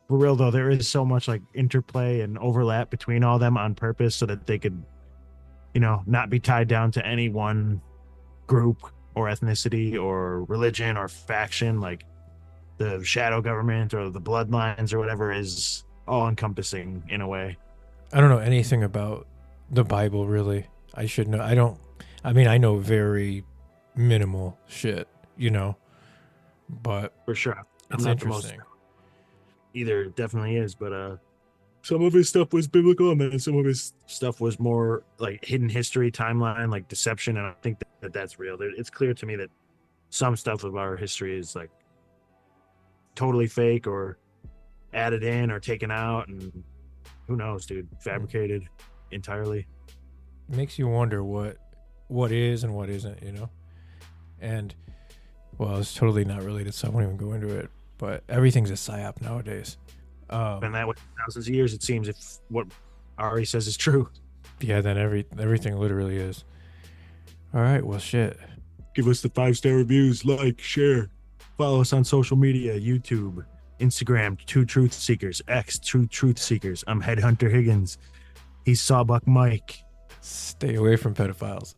for real though, there is so much like interplay and overlap between all them on purpose so that they could, you know, not be tied down to any one group or ethnicity or religion or faction. Like the shadow government or the bloodlines or whatever is all encompassing in a way. I don't know anything about the Bible, really. I should know. I know very minimal shit, you know, but for sure, it's interesting. Either definitely is, but some of his stuff was biblical, and then some of his stuff was more like hidden history, timeline, like deception. And I think that's real. It's clear to me that some stuff of our history is like totally fake or added in or taken out, and who knows, dude, fabricated entirely. Makes you wonder what is and what isn't, you know. And well, it's totally not related, so I won't even go into it, but everything's a psyop nowadays. Been that way for thousands of years, it seems, if what Ari says is true. Yeah, then everything literally is. All right, well, shit, give us the 5-star reviews, like, share, follow us on social media, YouTube, Instagram, 2 Truth Seekers, X 2 Truth Seekers. I'm Headhunter Higgins. He's Sawbuck Mike. Stay away from pedophiles.